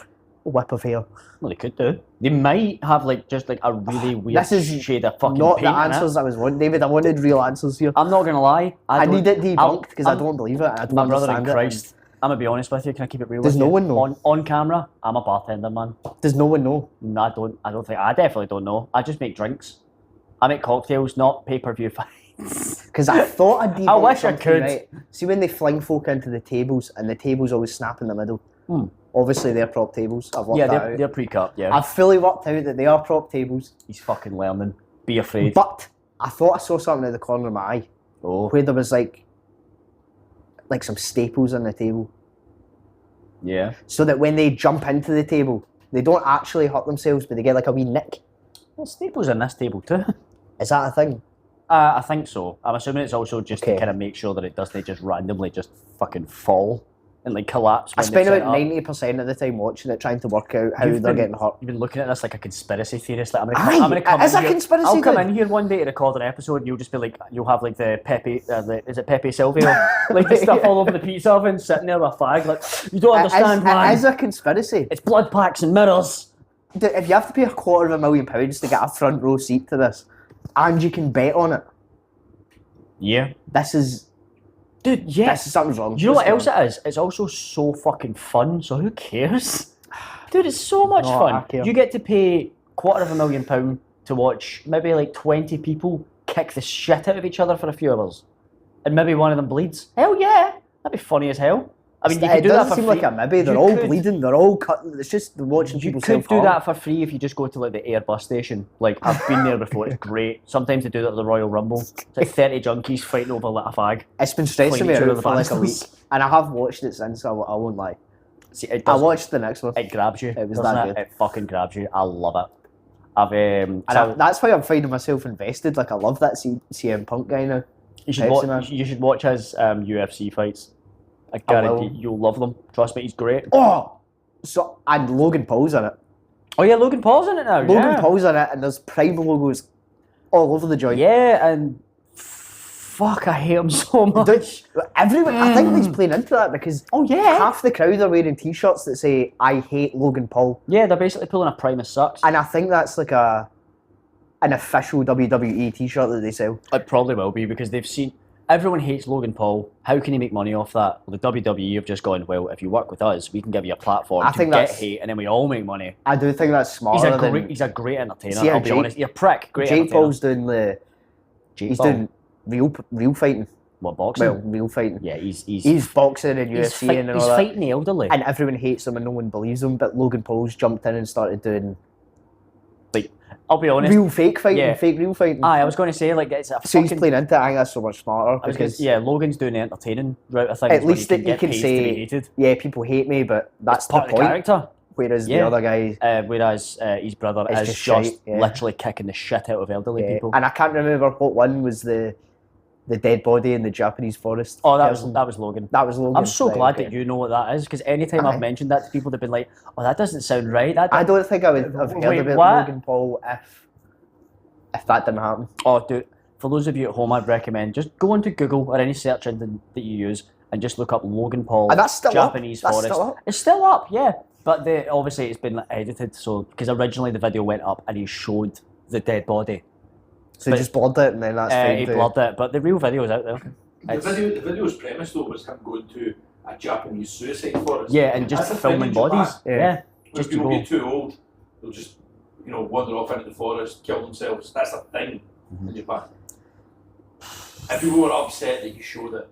[SPEAKER 2] whip of hair.
[SPEAKER 3] Well, they could do. They might have like just like a really weird
[SPEAKER 2] This is
[SPEAKER 3] shade of fucking
[SPEAKER 2] not
[SPEAKER 3] paint
[SPEAKER 2] the answers I was wanting, David. I wanted real answers here.
[SPEAKER 3] I'm not gonna lie.
[SPEAKER 2] I
[SPEAKER 3] don't-
[SPEAKER 2] need it debunked because I
[SPEAKER 3] I'm-
[SPEAKER 2] don't believe it. And I don't
[SPEAKER 3] My brother in
[SPEAKER 2] understand
[SPEAKER 3] Christ. I'm gonna be honest with you. Can I keep it real?
[SPEAKER 2] Does
[SPEAKER 3] with
[SPEAKER 2] no
[SPEAKER 3] you?
[SPEAKER 2] one know?
[SPEAKER 3] On camera, I'm a bartender, man.
[SPEAKER 2] Does no one know?
[SPEAKER 3] No, I don't. I don't think. I definitely don't know. I just make drinks. I make cocktails, not pay-per-view fights.
[SPEAKER 2] Because I thought I'd debunked
[SPEAKER 3] I wish I
[SPEAKER 2] something,
[SPEAKER 3] could.
[SPEAKER 2] right? See when they fling folk into the tables and the tables always snap in the middle. Obviously they're prop tables. I've worked
[SPEAKER 3] Yeah,
[SPEAKER 2] that out.
[SPEAKER 3] they're pre-cut. Yeah,
[SPEAKER 2] I've fully worked out that they are prop tables.
[SPEAKER 3] he's fucking learning. Be afraid.
[SPEAKER 2] But I thought I saw something at the corner of my eye
[SPEAKER 3] Oh,
[SPEAKER 2] where there was like some staples on the table.
[SPEAKER 3] yeah.
[SPEAKER 2] So that when they jump into the table, they don't actually hurt themselves, but they get like a wee nick.
[SPEAKER 3] Well, Staples in this table too.
[SPEAKER 2] Is that a thing?
[SPEAKER 3] I think so. I'm assuming it's also just to
[SPEAKER 2] Okay.
[SPEAKER 3] kind of make sure that it doesn't just randomly just fucking fall and like collapse.
[SPEAKER 2] I
[SPEAKER 3] when
[SPEAKER 2] spent
[SPEAKER 3] they set
[SPEAKER 2] about
[SPEAKER 3] it up.
[SPEAKER 2] 90% of the time watching it, trying to work out how
[SPEAKER 3] You've
[SPEAKER 2] they're
[SPEAKER 3] been-
[SPEAKER 2] getting hurt.
[SPEAKER 3] You've been looking at this like a conspiracy theorist. Like,
[SPEAKER 2] Aye,
[SPEAKER 3] I'm gonna come
[SPEAKER 2] it is
[SPEAKER 3] in
[SPEAKER 2] a
[SPEAKER 3] here.
[SPEAKER 2] conspiracy
[SPEAKER 3] I'll come
[SPEAKER 2] theory.
[SPEAKER 3] in here one day to record an episode, and you'll just be like, you'll have like the Pepe, is it Pepe Silvio, like the stuff all over the pizza oven, sitting there with a fag. Like, you don't understand, man.
[SPEAKER 2] It is a conspiracy.
[SPEAKER 3] It's blood packs and mirrors.
[SPEAKER 2] Dude, if you have to pay £250,000 to get a front row seat to this, and you can bet on it,
[SPEAKER 3] Yeah,
[SPEAKER 2] this is
[SPEAKER 3] dude. Yeah.
[SPEAKER 2] something's wrong.
[SPEAKER 3] Do you know what
[SPEAKER 2] Something's
[SPEAKER 3] else it is? It's also so fucking fun. So who cares? Dude, it's so much
[SPEAKER 2] No, I
[SPEAKER 3] fun.
[SPEAKER 2] care.
[SPEAKER 3] You get to pay £250,000 to watch maybe like 20 people kick the shit out of each other for a few hours, and maybe one of them bleeds. Hell yeah, that'd be funny as hell. I mean, you
[SPEAKER 2] it
[SPEAKER 3] could do that
[SPEAKER 2] doesn't
[SPEAKER 3] for
[SPEAKER 2] seem
[SPEAKER 3] free.
[SPEAKER 2] like a maybe. They're
[SPEAKER 3] You
[SPEAKER 2] all
[SPEAKER 3] could-
[SPEAKER 2] bleeding. They're all cutting. It's just watching
[SPEAKER 3] You
[SPEAKER 2] people
[SPEAKER 3] could do
[SPEAKER 2] self-harm.
[SPEAKER 3] that for free if you just go to like the Airbus station. Like, I've been there before. It's great. Sometimes they do that at the Royal Rumble. It's like 30 junkies fighting over like a fag.
[SPEAKER 2] It's been stressing
[SPEAKER 3] Playing
[SPEAKER 2] me
[SPEAKER 3] each other
[SPEAKER 2] out
[SPEAKER 3] with
[SPEAKER 2] for like a week,
[SPEAKER 3] bannisters.
[SPEAKER 2] and I have watched it since. I won't lie.
[SPEAKER 3] See, it
[SPEAKER 2] I
[SPEAKER 3] does.
[SPEAKER 2] watched the next one,
[SPEAKER 3] It grabs you.
[SPEAKER 2] It was
[SPEAKER 3] doesn't
[SPEAKER 2] that
[SPEAKER 3] it?
[SPEAKER 2] good.
[SPEAKER 3] It fucking grabs you. I love it. I've
[SPEAKER 2] and that's why I'm finding myself invested. Like I love that CM Punk guy now.
[SPEAKER 3] you should
[SPEAKER 2] Pepsi Man.
[SPEAKER 3] you should watch his UFC fights. I
[SPEAKER 2] I will.
[SPEAKER 3] guarantee you'll love them. Trust me, he's great.
[SPEAKER 2] Oh, so and Logan Paul's in it.
[SPEAKER 3] Oh yeah, Logan Paul's in it now.
[SPEAKER 2] Logan
[SPEAKER 3] yeah.
[SPEAKER 2] Paul's in it, and there's Prime logos all over the joint.
[SPEAKER 3] Yeah, and fuck, I hate him so much.
[SPEAKER 2] Dude, everyone, I think he's playing into that because
[SPEAKER 3] Oh yeah.
[SPEAKER 2] half the crowd are wearing T-shirts that say "I hate Logan Paul,"
[SPEAKER 3] Yeah, they're basically pulling a Primus sucks.
[SPEAKER 2] and I think that's like an official WWE T-shirt that they sell.
[SPEAKER 3] It probably will be because they've seen everyone hates Logan Paul. How can he make money off that? Well, the WWE have just gone, well, if you work with us, we can give you a platform
[SPEAKER 2] I
[SPEAKER 3] to
[SPEAKER 2] think
[SPEAKER 3] get
[SPEAKER 2] that's-
[SPEAKER 3] hate, and then we all make money.
[SPEAKER 2] I do think that's smarter than
[SPEAKER 3] He's a great entertainer.
[SPEAKER 2] See how
[SPEAKER 3] I'll be
[SPEAKER 2] Jake-
[SPEAKER 3] honest. He's a prick. Great
[SPEAKER 2] Jake
[SPEAKER 3] entertainer.
[SPEAKER 2] Paul's doing the.
[SPEAKER 3] Jake
[SPEAKER 2] He's
[SPEAKER 3] Paul?
[SPEAKER 2] doing real fighting.
[SPEAKER 3] What, boxing?
[SPEAKER 2] Well, real fighting.
[SPEAKER 3] yeah,
[SPEAKER 2] He's boxing and
[SPEAKER 3] he's
[SPEAKER 2] UFC
[SPEAKER 3] fight-
[SPEAKER 2] and
[SPEAKER 3] he's
[SPEAKER 2] all that.
[SPEAKER 3] fighting the elderly.
[SPEAKER 2] And everyone hates him and no one believes him. But Logan Paul's jumped in and started doing
[SPEAKER 3] Like, I'll be honest.
[SPEAKER 2] real fake fighting,
[SPEAKER 3] Yeah.
[SPEAKER 2] fake real fighting.
[SPEAKER 3] I was going to say like it's a
[SPEAKER 2] So
[SPEAKER 3] fucking.
[SPEAKER 2] he's playing into it. I think that's so much smarter
[SPEAKER 3] I was gonna
[SPEAKER 2] because
[SPEAKER 3] yeah, Logan's doing the entertaining route of things.
[SPEAKER 2] at
[SPEAKER 3] where
[SPEAKER 2] least that you
[SPEAKER 3] get
[SPEAKER 2] can
[SPEAKER 3] paid to
[SPEAKER 2] say,
[SPEAKER 3] be hated.
[SPEAKER 2] yeah, people hate me, but that's
[SPEAKER 3] It's part
[SPEAKER 2] the
[SPEAKER 3] of the
[SPEAKER 2] point.
[SPEAKER 3] character.
[SPEAKER 2] Whereas
[SPEAKER 3] Yeah.
[SPEAKER 2] the other guy,
[SPEAKER 3] Whereas his brother
[SPEAKER 2] It's
[SPEAKER 3] is
[SPEAKER 2] just
[SPEAKER 3] just
[SPEAKER 2] shite, yeah.
[SPEAKER 3] literally kicking the shit out of elderly
[SPEAKER 2] yeah.
[SPEAKER 3] people.
[SPEAKER 2] And I can't remember what one was the dead body in the Japanese forest.
[SPEAKER 3] Oh, that
[SPEAKER 2] person.
[SPEAKER 3] was Logan.
[SPEAKER 2] That was Logan.
[SPEAKER 3] I'm so
[SPEAKER 2] Right,
[SPEAKER 3] glad
[SPEAKER 2] okay.
[SPEAKER 3] that you know what that is because anytime
[SPEAKER 2] Aye.
[SPEAKER 3] I've mentioned that to people, they've been like, "Oh, that doesn't sound right." That
[SPEAKER 2] I don't think I would have heard
[SPEAKER 3] Wait,
[SPEAKER 2] about
[SPEAKER 3] what?
[SPEAKER 2] Logan Paul if that didn't happen.
[SPEAKER 3] Oh, dude, for those of you at home, I'd recommend just go into Google or any search engine that you use and just look up Logan Paul
[SPEAKER 2] And that's still
[SPEAKER 3] Japanese
[SPEAKER 2] up. That's
[SPEAKER 3] forest.
[SPEAKER 2] still up.
[SPEAKER 3] It's still up, yeah. But obviously it's been edited, so because originally the video went up and he showed the dead body.
[SPEAKER 2] So
[SPEAKER 3] But-
[SPEAKER 2] he just blurred it and then that's fine.
[SPEAKER 3] He
[SPEAKER 2] too.
[SPEAKER 3] blurred it, but the real video is out there.
[SPEAKER 4] The video's premise though was him going to a Japanese suicide forest.
[SPEAKER 3] Yeah, and just
[SPEAKER 4] That's a
[SPEAKER 3] filming
[SPEAKER 4] thing in Japan.
[SPEAKER 3] bodies. Yeah,
[SPEAKER 4] When
[SPEAKER 3] just to
[SPEAKER 4] people
[SPEAKER 3] go.
[SPEAKER 4] get too old, they'll just wander off into the forest, kill themselves. That's a thing
[SPEAKER 3] Mm-hmm.
[SPEAKER 4] in Japan. And people were upset that you showed it.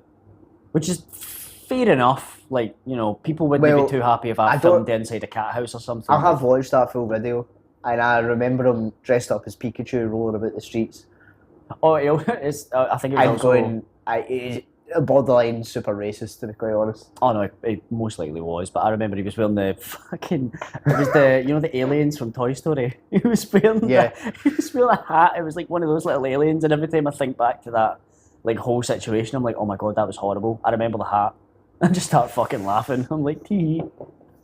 [SPEAKER 3] Which is fair enough. Like, people wouldn't
[SPEAKER 2] Well,
[SPEAKER 3] be too happy if I
[SPEAKER 2] I don't-
[SPEAKER 3] filmed inside a cat house or something.
[SPEAKER 2] I have watched that full video and I remember him dressed up as Pikachu rolling about the streets.
[SPEAKER 3] Oh, it's. I think it was
[SPEAKER 2] I'm
[SPEAKER 3] also.
[SPEAKER 2] going, he's borderline super racist to be quite honest.
[SPEAKER 3] Oh no, it most likely was. But I remember he was wearing the fucking. It was the the aliens from Toy Story. He was wearing.
[SPEAKER 2] Yeah.
[SPEAKER 3] He was wearing a hat. It was like one of those little aliens, and every time I think back to that like whole situation, I'm like, oh my god, that was horrible. I remember the hat. I just start fucking laughing. I'm like, tee.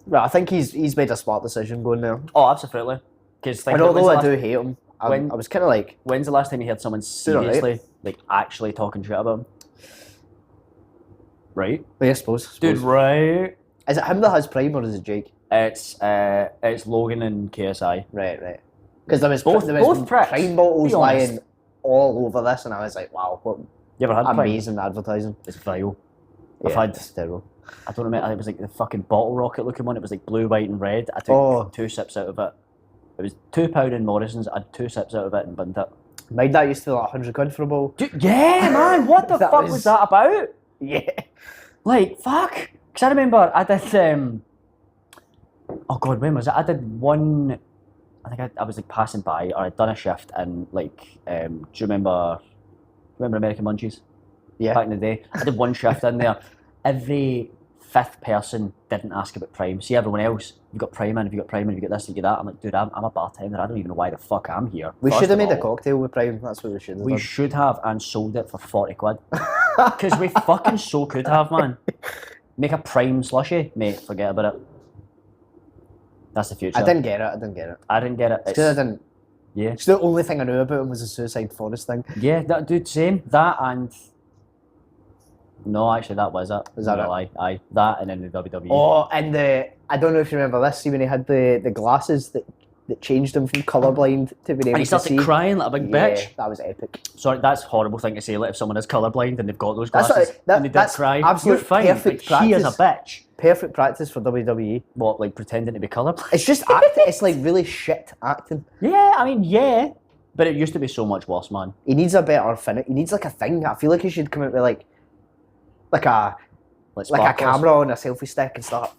[SPEAKER 2] Well, I think he's made a smart decision going there.
[SPEAKER 3] Oh, absolutely. Because
[SPEAKER 2] And although I do hate him, I
[SPEAKER 3] when-
[SPEAKER 2] was kind of like,
[SPEAKER 3] When's the last time you heard someone
[SPEAKER 2] Doing all right.
[SPEAKER 3] seriously, like actually talking shit about him? Right?
[SPEAKER 2] I suppose.
[SPEAKER 3] Dude, right?
[SPEAKER 2] Is it him that has Prime or is it Jake?
[SPEAKER 3] It's Logan and KSI.
[SPEAKER 2] Right. Because there was
[SPEAKER 3] Both pricks,
[SPEAKER 2] Prime bottles
[SPEAKER 3] be honest.
[SPEAKER 2] lying all over this, and I was like, wow, what
[SPEAKER 3] You ever had Prime?
[SPEAKER 2] amazing advertising.
[SPEAKER 3] It's vile.
[SPEAKER 2] Yeah,
[SPEAKER 3] I've had,
[SPEAKER 2] it's terrible.
[SPEAKER 3] I don't remember, it was like the fucking bottle rocket looking one. It was like blue, white and red. I took
[SPEAKER 2] Oh.
[SPEAKER 3] 2 sips out of it. It was £2 in Morrison's. I had 2 sips out of it and binned it.
[SPEAKER 2] My dad used to like £100 for a bottle.
[SPEAKER 3] Dude, yeah, man, what the
[SPEAKER 2] That
[SPEAKER 3] fuck
[SPEAKER 2] was-
[SPEAKER 3] was that about?
[SPEAKER 2] Yeah.
[SPEAKER 3] Like, fuck. Because I remember I did, oh God, when was it? I did one, I think I was like passing by, or I'd done a shift and like, do you remember American Munchies?
[SPEAKER 2] Yeah.
[SPEAKER 3] Back in the day. I did one shift in there. Every 5th person didn't ask about Prime. See, everyone else, you've got Prime in, have you got Prime in, have you got this, have you got that? I'm like, dude, I'm a bartender. I don't even know why the fuck I'm here.
[SPEAKER 2] We
[SPEAKER 3] First
[SPEAKER 2] should have
[SPEAKER 3] of
[SPEAKER 2] made a
[SPEAKER 3] all,
[SPEAKER 2] cocktail with Prime. That's what we should have
[SPEAKER 3] We
[SPEAKER 2] done.
[SPEAKER 3] should have and sold it for 40 quid. Because we fucking so could have, man. Make a Prime slushy, mate, forget about it. That's the future.
[SPEAKER 2] I didn't get it.
[SPEAKER 3] I didn't get it.
[SPEAKER 2] It's because I didn't.
[SPEAKER 3] Yeah.
[SPEAKER 2] It's the only thing I knew about him was the Suicide Forest thing.
[SPEAKER 3] Yeah, that dude, same. That and... No, actually, that was it.
[SPEAKER 2] Was that
[SPEAKER 3] No
[SPEAKER 2] it?
[SPEAKER 3] lie. Aye. That and then the WWE.
[SPEAKER 2] Oh, and I don't know if you remember this, see when he had the glasses that changed him from colourblind to being able
[SPEAKER 3] And he
[SPEAKER 2] to see.
[SPEAKER 3] started crying like a big
[SPEAKER 2] Yeah,
[SPEAKER 3] bitch.
[SPEAKER 2] that was epic.
[SPEAKER 3] Sorry, that's a horrible thing to say. Like if someone is colourblind and they've got those
[SPEAKER 2] That's
[SPEAKER 3] glasses
[SPEAKER 2] what-
[SPEAKER 3] and they did
[SPEAKER 2] that's
[SPEAKER 3] cry,
[SPEAKER 2] absolute
[SPEAKER 3] you're fine.
[SPEAKER 2] perfect
[SPEAKER 3] Like, he is a
[SPEAKER 2] practice.
[SPEAKER 3] bitch.
[SPEAKER 2] Perfect practice for WWE.
[SPEAKER 3] What, like pretending to be colourblind?
[SPEAKER 2] It's just acting. It's like really shit acting.
[SPEAKER 3] Yeah, I mean, yeah. But it used to be so much worse, man.
[SPEAKER 2] He needs a better finish. He needs like a thing. I feel like he should come out with like a
[SPEAKER 3] Sparklers.
[SPEAKER 2] camera on a selfie stick and start.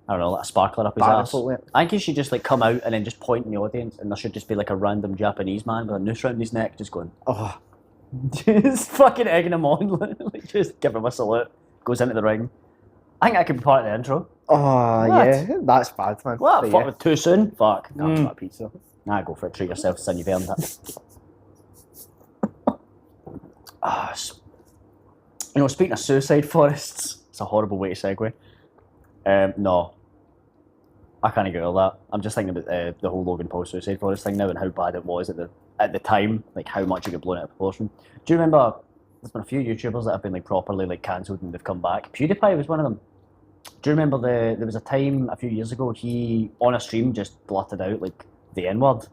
[SPEAKER 3] I don't know, like a sparkler up his
[SPEAKER 2] Barring
[SPEAKER 3] ass.
[SPEAKER 2] folk with it.
[SPEAKER 3] I think he should just like come out and then just point in the audience, and there should just be like a random Japanese man with a noose around his neck, just going,
[SPEAKER 2] Oh,
[SPEAKER 3] just fucking egging him on, like just give him a salute. Goes into the ring. I think that could be part of the intro.
[SPEAKER 2] oh
[SPEAKER 3] What?
[SPEAKER 2] yeah, that's bad, man.
[SPEAKER 3] What?
[SPEAKER 2] But
[SPEAKER 3] Fuck
[SPEAKER 2] yeah.
[SPEAKER 3] with too soon? Fuck.
[SPEAKER 2] Can't have a pizza.
[SPEAKER 3] Nah, go for it. Treat yourself, son. You've earned it. You know, speaking of suicide forests, it's a horrible way to segue. No, I can't get all that. I'm just thinking about the whole Logan Paul suicide forest thing now and how bad it was at the time, like how much it got blown out of proportion. Do you remember? There's been a few YouTubers that have been like properly like cancelled and they've come back. PewDiePie was one of them. Do you remember there was a time a few years ago he on a stream just blurted out like the N-word?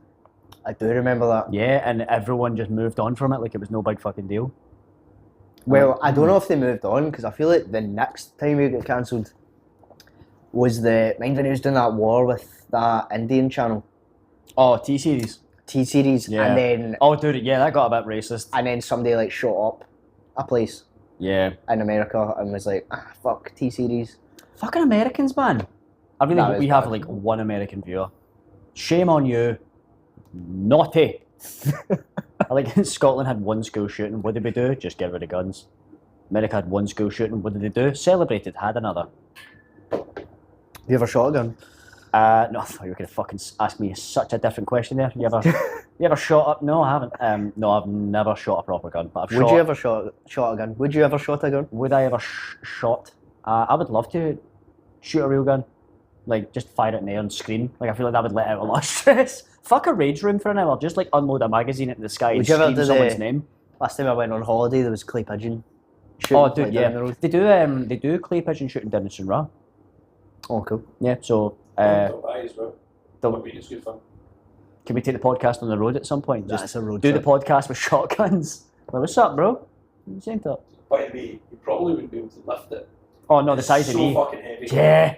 [SPEAKER 2] I do remember that.
[SPEAKER 3] Yeah, and everyone just moved on from it like it was no big fucking deal.
[SPEAKER 2] Well, I don't know if they moved on because I feel like the next time he got cancelled was mind when he was doing that war with that Indian channel,
[SPEAKER 3] Oh, T-Series.
[SPEAKER 2] T-Series,
[SPEAKER 3] Yeah.
[SPEAKER 2] and then
[SPEAKER 3] Oh, dude, yeah, that got a bit racist.
[SPEAKER 2] somebody like shot up a place
[SPEAKER 3] Yeah.
[SPEAKER 2] in America and was like, fuck T-Series.
[SPEAKER 3] Fucking Americans, man. I really
[SPEAKER 2] That
[SPEAKER 3] hope
[SPEAKER 2] is
[SPEAKER 3] we have
[SPEAKER 2] bad.
[SPEAKER 3] like one American viewer. Shame on you. Naughty. I like Scotland had one school shooting. What did we do? Just get rid of guns. America had one school shooting. What did they do? Celebrated. Had another.
[SPEAKER 2] You ever shot a gun?
[SPEAKER 3] No, I thought you were going to fucking ask me such a different question there. You ever shot up? No, I haven't. No, I've never shot a proper gun. But I've
[SPEAKER 2] Would
[SPEAKER 3] shot.
[SPEAKER 2] you ever shot a gun? Would you ever shot a gun?
[SPEAKER 3] Would I ever shot? I would love to shoot a real gun. Like, just fire it in the air and scream. Like, I feel like that would let out a lot of stress. Fuck a rage room for an hour. Just, like, unload a magazine into the sky and
[SPEAKER 2] Would you ever
[SPEAKER 3] scream
[SPEAKER 2] do
[SPEAKER 3] someone's
[SPEAKER 2] the-
[SPEAKER 3] name.
[SPEAKER 2] Last time I went on holiday, there was clay pigeon.
[SPEAKER 3] Oh,
[SPEAKER 2] shooting,
[SPEAKER 3] dude,
[SPEAKER 2] like, down the road.
[SPEAKER 3] They do clay pigeon shooting down in Sunra.
[SPEAKER 2] Oh, cool.
[SPEAKER 3] Yeah, so,
[SPEAKER 4] Don't buy as well.
[SPEAKER 3] don't-
[SPEAKER 4] Don't be it's good fun.
[SPEAKER 3] can we take the podcast on the road at some point? Just
[SPEAKER 2] That's a road
[SPEAKER 3] do
[SPEAKER 2] trip.
[SPEAKER 3] the podcast with shotguns. Like, what's up, bro? You saying that?
[SPEAKER 4] But you probably wouldn't be able to lift it.
[SPEAKER 3] Oh, no, the size of
[SPEAKER 4] so
[SPEAKER 3] me.
[SPEAKER 4] fucking heavy.
[SPEAKER 3] Yeah.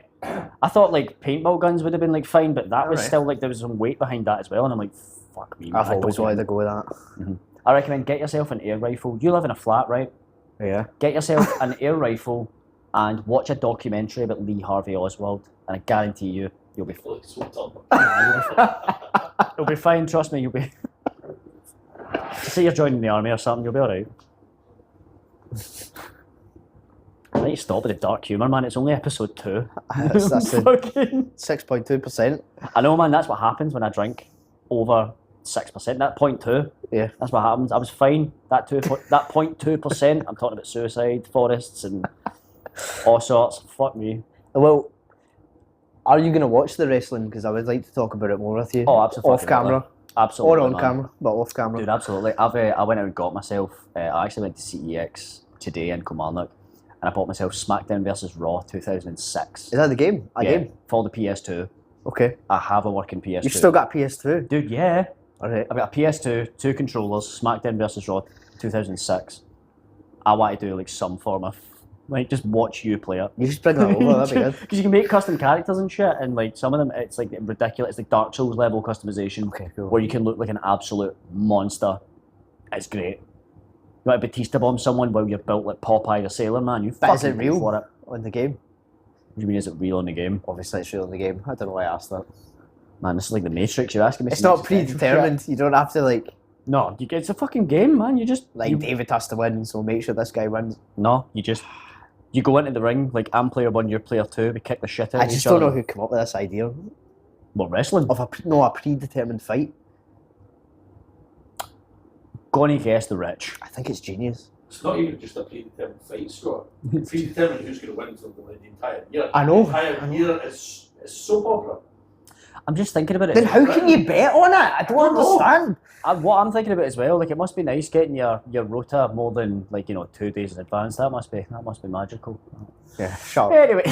[SPEAKER 3] I thought like paintball guns would have been like fine, but that was
[SPEAKER 2] Alright.
[SPEAKER 3] still like there was some weight behind that as well, and I'm like, fuck me. Man,
[SPEAKER 2] I've always wanted to go with that.
[SPEAKER 3] I recommend get yourself an air rifle. You live in a flat, right?
[SPEAKER 2] Yeah.
[SPEAKER 3] Get yourself an air rifle and watch a documentary about Lee Harvey Oswald, and I guarantee you'll be
[SPEAKER 4] Like, so tough.
[SPEAKER 3] you'll be fine. Trust me, you'll be. Say you're joining the army or something, you'll be alright. I need to stop with the dark humour, man. It's only episode 2.
[SPEAKER 2] That's the
[SPEAKER 3] Fucking-
[SPEAKER 2] 6.2%.
[SPEAKER 3] I know, man. That's what happens when I drink over 6%. That 0.2.
[SPEAKER 2] Yeah.
[SPEAKER 3] That's what happens. I was fine. That 0.2%. I'm talking about suicide forests and all sorts. Fuck me.
[SPEAKER 2] Well, are you going to watch the wrestling? Because I would like to talk about it more with you.
[SPEAKER 3] Oh, absolutely.
[SPEAKER 2] Off camera.
[SPEAKER 3] Absolutely.
[SPEAKER 2] Or on
[SPEAKER 3] man.
[SPEAKER 2] camera, but off camera.
[SPEAKER 3] Dude, absolutely. I went out and got myself. I actually went to CEX today in Kilmarnock, and I bought myself SmackDown versus Raw 2006.
[SPEAKER 2] Is that the game? Game?
[SPEAKER 3] For the PS2.
[SPEAKER 2] Okay.
[SPEAKER 3] I have a working PS2.
[SPEAKER 2] You've still got PS2?
[SPEAKER 3] Dude, yeah.
[SPEAKER 2] Alright.
[SPEAKER 3] I've got a PS2, 2 controllers, SmackDown versus Raw 2006. I want to do like some form of, like, just watch you play it.
[SPEAKER 2] You just bring that over, that'd be good.
[SPEAKER 3] Because you can make custom characters and shit, and like some of them, it's like ridiculous. It's like Dark Souls level customization,
[SPEAKER 2] Okay, cool.
[SPEAKER 3] where you can look like an absolute monster. It's great. You want to Batista bomb someone while you're built like Popeye the Sailor Man. You
[SPEAKER 2] But is
[SPEAKER 3] fucking
[SPEAKER 2] it
[SPEAKER 3] go
[SPEAKER 2] real
[SPEAKER 3] for it.
[SPEAKER 2] on the game?
[SPEAKER 3] What do you mean, is it real in the game?
[SPEAKER 2] Obviously it's real in the game. I don't know why I asked that.
[SPEAKER 3] Man, this is like the Matrix. You're asking me.
[SPEAKER 2] It's
[SPEAKER 3] some
[SPEAKER 2] not
[SPEAKER 3] existential
[SPEAKER 2] predetermined.
[SPEAKER 3] shit.
[SPEAKER 2] You don't have to like
[SPEAKER 3] No, it's a fucking game, man. You just
[SPEAKER 2] David has to win, so make sure this guy wins.
[SPEAKER 3] No, you go into the ring like I'm player 1, you're player 2. We kick the shit out
[SPEAKER 2] I
[SPEAKER 3] of
[SPEAKER 2] just
[SPEAKER 3] each
[SPEAKER 2] don't
[SPEAKER 3] other.
[SPEAKER 2] know who came up with this idea
[SPEAKER 3] What, wrestling?
[SPEAKER 2] of a predetermined fight.
[SPEAKER 3] Gonna guess the rich.
[SPEAKER 2] I think it's genius.
[SPEAKER 4] It's not even just a predetermined fight, Scott. Predetermined who's going to win for the entire year.
[SPEAKER 2] I know.
[SPEAKER 4] The entire year is soap opera.
[SPEAKER 3] I'm just thinking about it.
[SPEAKER 2] Then how can you bet on it? I don't understand.
[SPEAKER 3] What I'm thinking about as well, like it must be nice getting your rota more than 2 days in advance. That must be magical.
[SPEAKER 2] Yeah, shut up.
[SPEAKER 3] Anyway,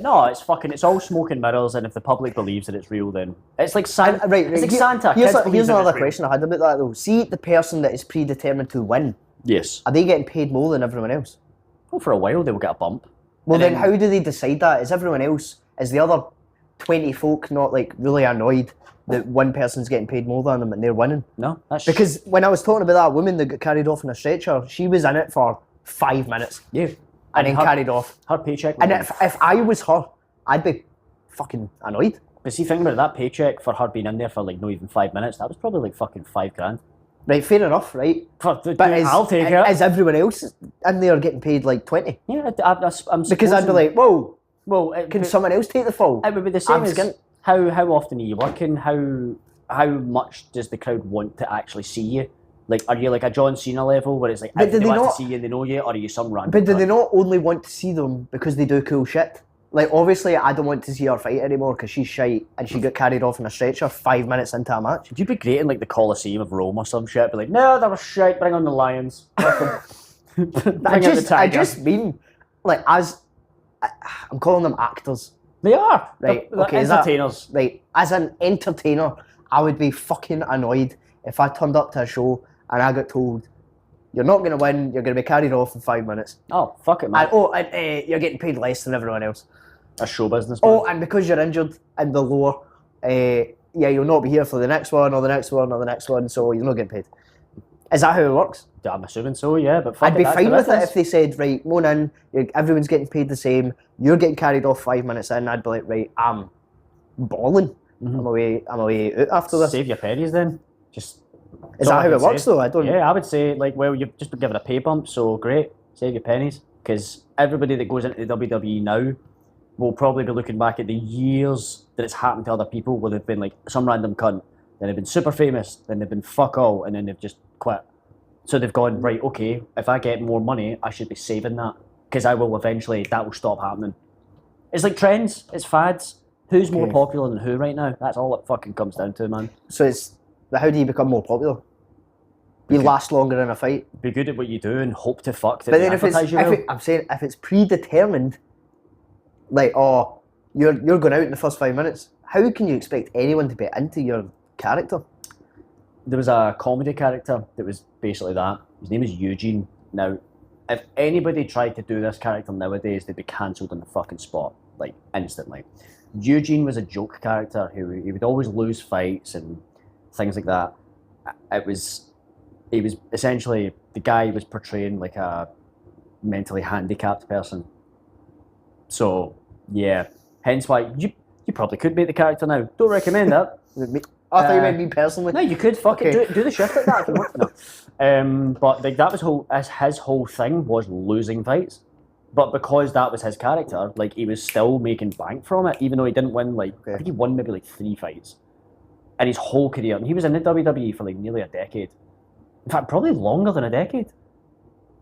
[SPEAKER 3] no, it's all smoke and mirrors, and if the public believes that it's real, then it's like Santa. It's like Santa.
[SPEAKER 2] Here's
[SPEAKER 3] Kids believe that
[SPEAKER 2] another
[SPEAKER 3] it's real.
[SPEAKER 2] question I had about that though. See, the person that is predetermined to win,
[SPEAKER 3] Yes.
[SPEAKER 2] are they getting paid more than everyone else?
[SPEAKER 3] Well, for a while they will get a bump.
[SPEAKER 2] Well,
[SPEAKER 3] And
[SPEAKER 2] then
[SPEAKER 3] then-
[SPEAKER 2] how do they decide that? Is everyone else, is the other 20 folk not like really annoyed that one person's getting paid more than them and they're winning?
[SPEAKER 3] No, that's
[SPEAKER 2] Because when I was talking about that woman that got carried off in a stretcher, she was in it for 5 minutes
[SPEAKER 3] yeah.
[SPEAKER 2] and then
[SPEAKER 3] her,
[SPEAKER 2] carried off.
[SPEAKER 3] her paycheck.
[SPEAKER 2] And if I was her, I'd be fucking annoyed.
[SPEAKER 3] But see, thinking about that paycheck for her being in there for like not even 5 minutes, that was probably like fucking $5,000.
[SPEAKER 2] Right, fair enough, right?
[SPEAKER 3] But
[SPEAKER 2] I'll
[SPEAKER 3] take it.
[SPEAKER 2] Is everyone else in there getting paid like 20?
[SPEAKER 3] Yeah, I'm
[SPEAKER 2] Because I'd be
[SPEAKER 3] supposing-
[SPEAKER 2] like, whoa,
[SPEAKER 3] well,
[SPEAKER 2] can someone else take the fall?
[SPEAKER 3] it would be the same
[SPEAKER 2] I'm
[SPEAKER 3] as
[SPEAKER 2] skint.
[SPEAKER 3] how often are you working? How much does the crowd want to actually see you? Like, are you like a John Cena level where it's like
[SPEAKER 2] But do
[SPEAKER 3] they
[SPEAKER 2] they
[SPEAKER 3] want
[SPEAKER 2] not-
[SPEAKER 3] to see you and they know you, or are you some random?
[SPEAKER 2] But do they
[SPEAKER 3] prick?
[SPEAKER 2] not only want to see them because they do cool shit? Like, obviously, I don't want to see her fight anymore because she's shite and she got carried off in a stretcher 5 minutes into a match.
[SPEAKER 3] You'd be great in like the Coliseum of Rome or some shit. Be like, no, that was shite. Bring on the lions. Bring
[SPEAKER 2] I
[SPEAKER 3] out the
[SPEAKER 2] just
[SPEAKER 3] tigers.
[SPEAKER 2] mean, like, I'm calling them actors,
[SPEAKER 3] They are
[SPEAKER 2] right?
[SPEAKER 3] They're
[SPEAKER 2] is that-
[SPEAKER 3] entertainers.
[SPEAKER 2] right, as an entertainer, I would be fucking annoyed if I turned up to a show and I got told, you're not going to win, you're going to be carried off in 5 minutes.
[SPEAKER 3] Oh, fuck it, man.
[SPEAKER 2] And you're getting paid less than everyone else.
[SPEAKER 3] A show business. Man.
[SPEAKER 2] Oh, and because you're injured in the lower, you'll not be here for the next one or the next one or the next one, so you're not getting paid. Is that how it works?
[SPEAKER 3] I'm assuming so, yeah. But fuck
[SPEAKER 2] I'd be
[SPEAKER 3] that's
[SPEAKER 2] fine
[SPEAKER 3] the
[SPEAKER 2] with it
[SPEAKER 3] business.
[SPEAKER 2] if they said, right, moan in, everyone's getting paid the same, you're getting carried off 5 minutes in, I'd be like, right, I'm balling.
[SPEAKER 3] Mhm.
[SPEAKER 2] I'm away out after this.
[SPEAKER 3] Save your pennies then. Just
[SPEAKER 2] Is that how it works though? I don't.
[SPEAKER 3] Yeah, I would say like, well, you've just been given a pay bump, so great, save your pennies. Because everybody that goes into the WWE now will probably be looking back at the years that it's happened to other people where they've been like some random cunt, then they've been super famous, then they've been fuck all, and then they've just quit. So they've gone, right, okay, if I get more money, I should be saving that, because I will eventually, that will stop happening. It's like trends, it's fads. Who's more
[SPEAKER 2] Okay.
[SPEAKER 3] popular than who right now? That's all it fucking comes down to, man.
[SPEAKER 2] So how do you become more popular? You last longer in a fight.
[SPEAKER 3] Be good at what you do and hope to fuck that
[SPEAKER 2] But
[SPEAKER 3] they
[SPEAKER 2] then
[SPEAKER 3] advertise you well.
[SPEAKER 2] I'm saying if it's predetermined, like, oh, you're going out in the first 5 minutes, how can you expect anyone to be into your character?
[SPEAKER 3] There was a comedy character that was basically that. His name is Eugene. Now, if anybody tried to do this character nowadays, they'd be cancelled on the fucking spot, like instantly. Eugene was a joke character who he would always lose fights and things like that. He was essentially, the guy was portraying like a mentally handicapped person. So yeah, hence why you probably could make the character now. Don't recommend that.
[SPEAKER 2] I thought you meant me personally.
[SPEAKER 3] No, you could fuck
[SPEAKER 2] Okay.
[SPEAKER 3] it. Do the shift like that if you want. No. But like that was his whole thing was losing fights. But because that was his character, like he was still making bank from it, even though he didn't win. Like I think he won maybe like 3 fights in his whole career, and he was in the WWE for like nearly a decade. In fact, probably longer than a decade.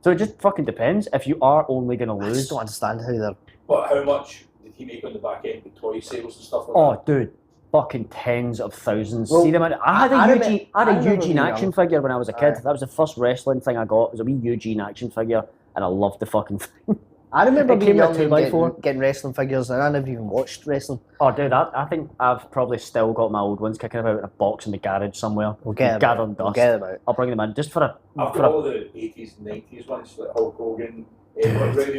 [SPEAKER 3] So it just fucking depends. If you are only going to
[SPEAKER 2] I
[SPEAKER 3] lose,
[SPEAKER 2] just don't understand how they're.
[SPEAKER 4] But how much did he make on the back end with toy sales and stuff like
[SPEAKER 3] oh, dude, fucking tens of thousands.
[SPEAKER 2] Well,
[SPEAKER 3] See them? I had a
[SPEAKER 2] remember-
[SPEAKER 3] Eugene
[SPEAKER 2] I remember
[SPEAKER 3] action
[SPEAKER 2] being young.
[SPEAKER 3] figure when I was a kid.
[SPEAKER 2] Aye.
[SPEAKER 3] That was the first wrestling thing I got. It was a wee Eugene action figure. and I loved the fucking thing.
[SPEAKER 2] I remember
[SPEAKER 3] It
[SPEAKER 2] being
[SPEAKER 3] came with
[SPEAKER 2] young
[SPEAKER 3] a
[SPEAKER 2] and
[SPEAKER 3] 2x4.
[SPEAKER 2] getting wrestling figures, and I never even watched wrestling.
[SPEAKER 3] Oh, dude, I think I've probably still got my old ones kicking about in a box in the garage somewhere.
[SPEAKER 2] We'll get them
[SPEAKER 3] gathering
[SPEAKER 2] out. We'll
[SPEAKER 3] dust.
[SPEAKER 2] get them out.
[SPEAKER 3] I'll bring them in just for a.
[SPEAKER 4] I've
[SPEAKER 3] for
[SPEAKER 4] got
[SPEAKER 3] a
[SPEAKER 4] all the 80s and 90s ones, like Hulk Hogan,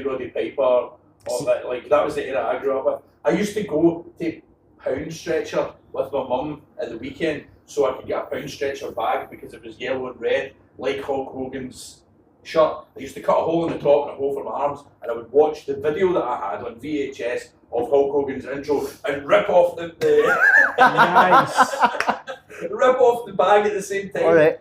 [SPEAKER 4] Roddy Piper, all that. Like, that was the era I grew up with. I used to go to pound stretcher with my mum at the weekend so I could get a pound stretcher bag because it was yellow and red, like Hulk Hogan's shirt. I used to cut a hole in the top and a hole for my arms, and I would watch the video that I had on VHS of Hulk Hogan's intro and rip off the
[SPEAKER 3] nice.
[SPEAKER 4] rip off the bag at the same time.
[SPEAKER 2] All right.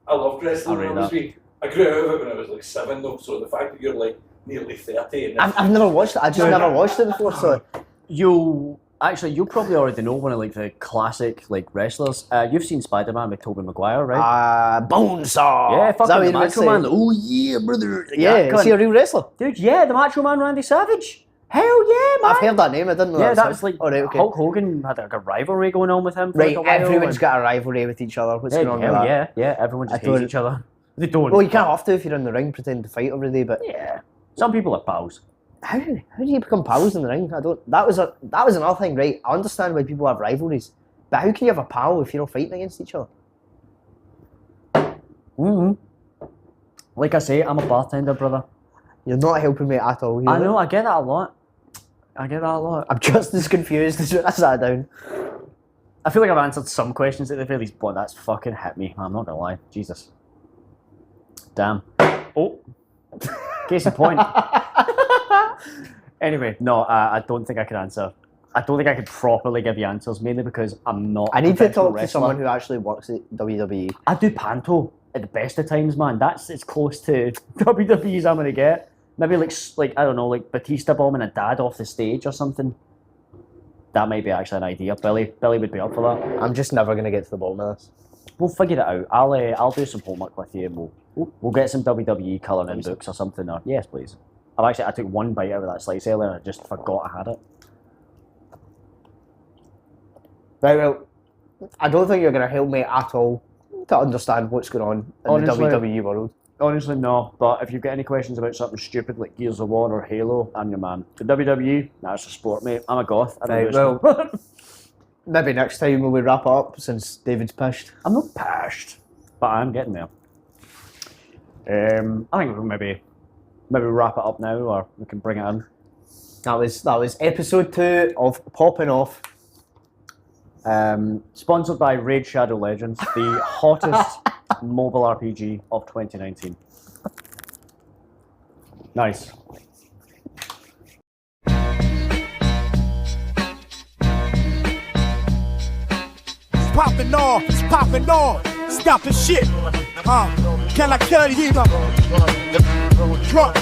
[SPEAKER 4] I loved wrestling
[SPEAKER 3] I
[SPEAKER 4] when
[SPEAKER 3] read
[SPEAKER 4] I was
[SPEAKER 3] that.
[SPEAKER 4] wee. I grew out of it when I was like 7 though, so the fact that you're like nearly 30 and
[SPEAKER 2] I've never watched it. I just never watched it before, so
[SPEAKER 3] You'll probably already know one of like the classic like wrestlers. You've seen Spider-Man with Tobey Maguire, right?
[SPEAKER 2] Bonesaw.
[SPEAKER 3] Yeah,
[SPEAKER 2] Is that what
[SPEAKER 3] fucking the
[SPEAKER 2] you're about to
[SPEAKER 3] Macho
[SPEAKER 2] say?
[SPEAKER 3] Man. Oh yeah, brother.
[SPEAKER 2] Yeah, is he a real wrestler?
[SPEAKER 3] Dude, yeah, the Macho Man Randy Savage. Hell yeah, man.
[SPEAKER 2] I've heard that name. I didn't know.
[SPEAKER 3] Yeah,
[SPEAKER 2] that
[SPEAKER 3] that was like
[SPEAKER 2] all right, okay.
[SPEAKER 3] Hulk Hogan had like a rivalry going on with him for
[SPEAKER 2] Right,
[SPEAKER 3] like a while.
[SPEAKER 2] everyone's
[SPEAKER 3] and-
[SPEAKER 2] got a rivalry with each other. What's
[SPEAKER 3] yeah,
[SPEAKER 2] going on with
[SPEAKER 3] hell
[SPEAKER 2] that?
[SPEAKER 3] yeah, everyone just
[SPEAKER 2] I
[SPEAKER 3] hates
[SPEAKER 2] don't-
[SPEAKER 3] each other. They don't.
[SPEAKER 2] Well, you can't have to if you're in the ring, pretend to fight every day. But
[SPEAKER 3] Yeah, some people are pals.
[SPEAKER 2] how do you become pals in the ring? I don't. That was another thing, right? I understand why people have rivalries, but how can you have a pal if you're not fighting against each other?
[SPEAKER 3] Mm-hmm. Like I say, I'm a bartender, brother.
[SPEAKER 2] You're not helping me at all.
[SPEAKER 3] I know, I get that a lot.
[SPEAKER 2] I'm just as confused as when I sat down.
[SPEAKER 3] I feel like I've answered some questions at the very least, but that's fucking hit me. I'm not gonna lie. Jesus. Damn. Oh. Case in point. Anyway, no, I don't think I could answer. I don't think I could properly give you answers, mainly because I'm not.
[SPEAKER 2] I need to
[SPEAKER 3] professional
[SPEAKER 2] talk to
[SPEAKER 3] wrestler.
[SPEAKER 2] someone who actually works at WWE.
[SPEAKER 3] I do panto at the best of times, man. That's as close to WWE as I'm gonna get. Maybe like I don't know, like Batista bombing a dad off the stage or something. That might be actually an idea. Billy would be up for that.
[SPEAKER 2] I'm just never going to get to the bottom of this.
[SPEAKER 3] We'll figure it out. I'll do some homework with you, and we'll get some WWE colouring in books or something. Or yes, please. I took one bite out of that slice earlier and I just forgot I had it.
[SPEAKER 2] Right, well, I don't think you're going to help me at all to understand what's going on in
[SPEAKER 3] Honestly,
[SPEAKER 2] the WWE world.
[SPEAKER 3] Honestly, no. But if you've got any questions about something stupid like Gears of War or Halo, I'm your man. The WWE, that's a sport, mate. I'm a goth. I don't
[SPEAKER 2] Right,
[SPEAKER 3] know.
[SPEAKER 2] well, maybe next time when we wrap up, since David's pissed.
[SPEAKER 3] I'm not pashed, but I'm getting there. I think we'll maybe wrap it up now, or we can bring it in.
[SPEAKER 2] That was episode 2 of Poppin Off.
[SPEAKER 3] Sponsored by Raid Shadow Legends, the hottest mobile RPG of 2019. Nice.
[SPEAKER 1] Poppin' off, it's poppin' off. Stop the shit. Can I tell you? Drunk.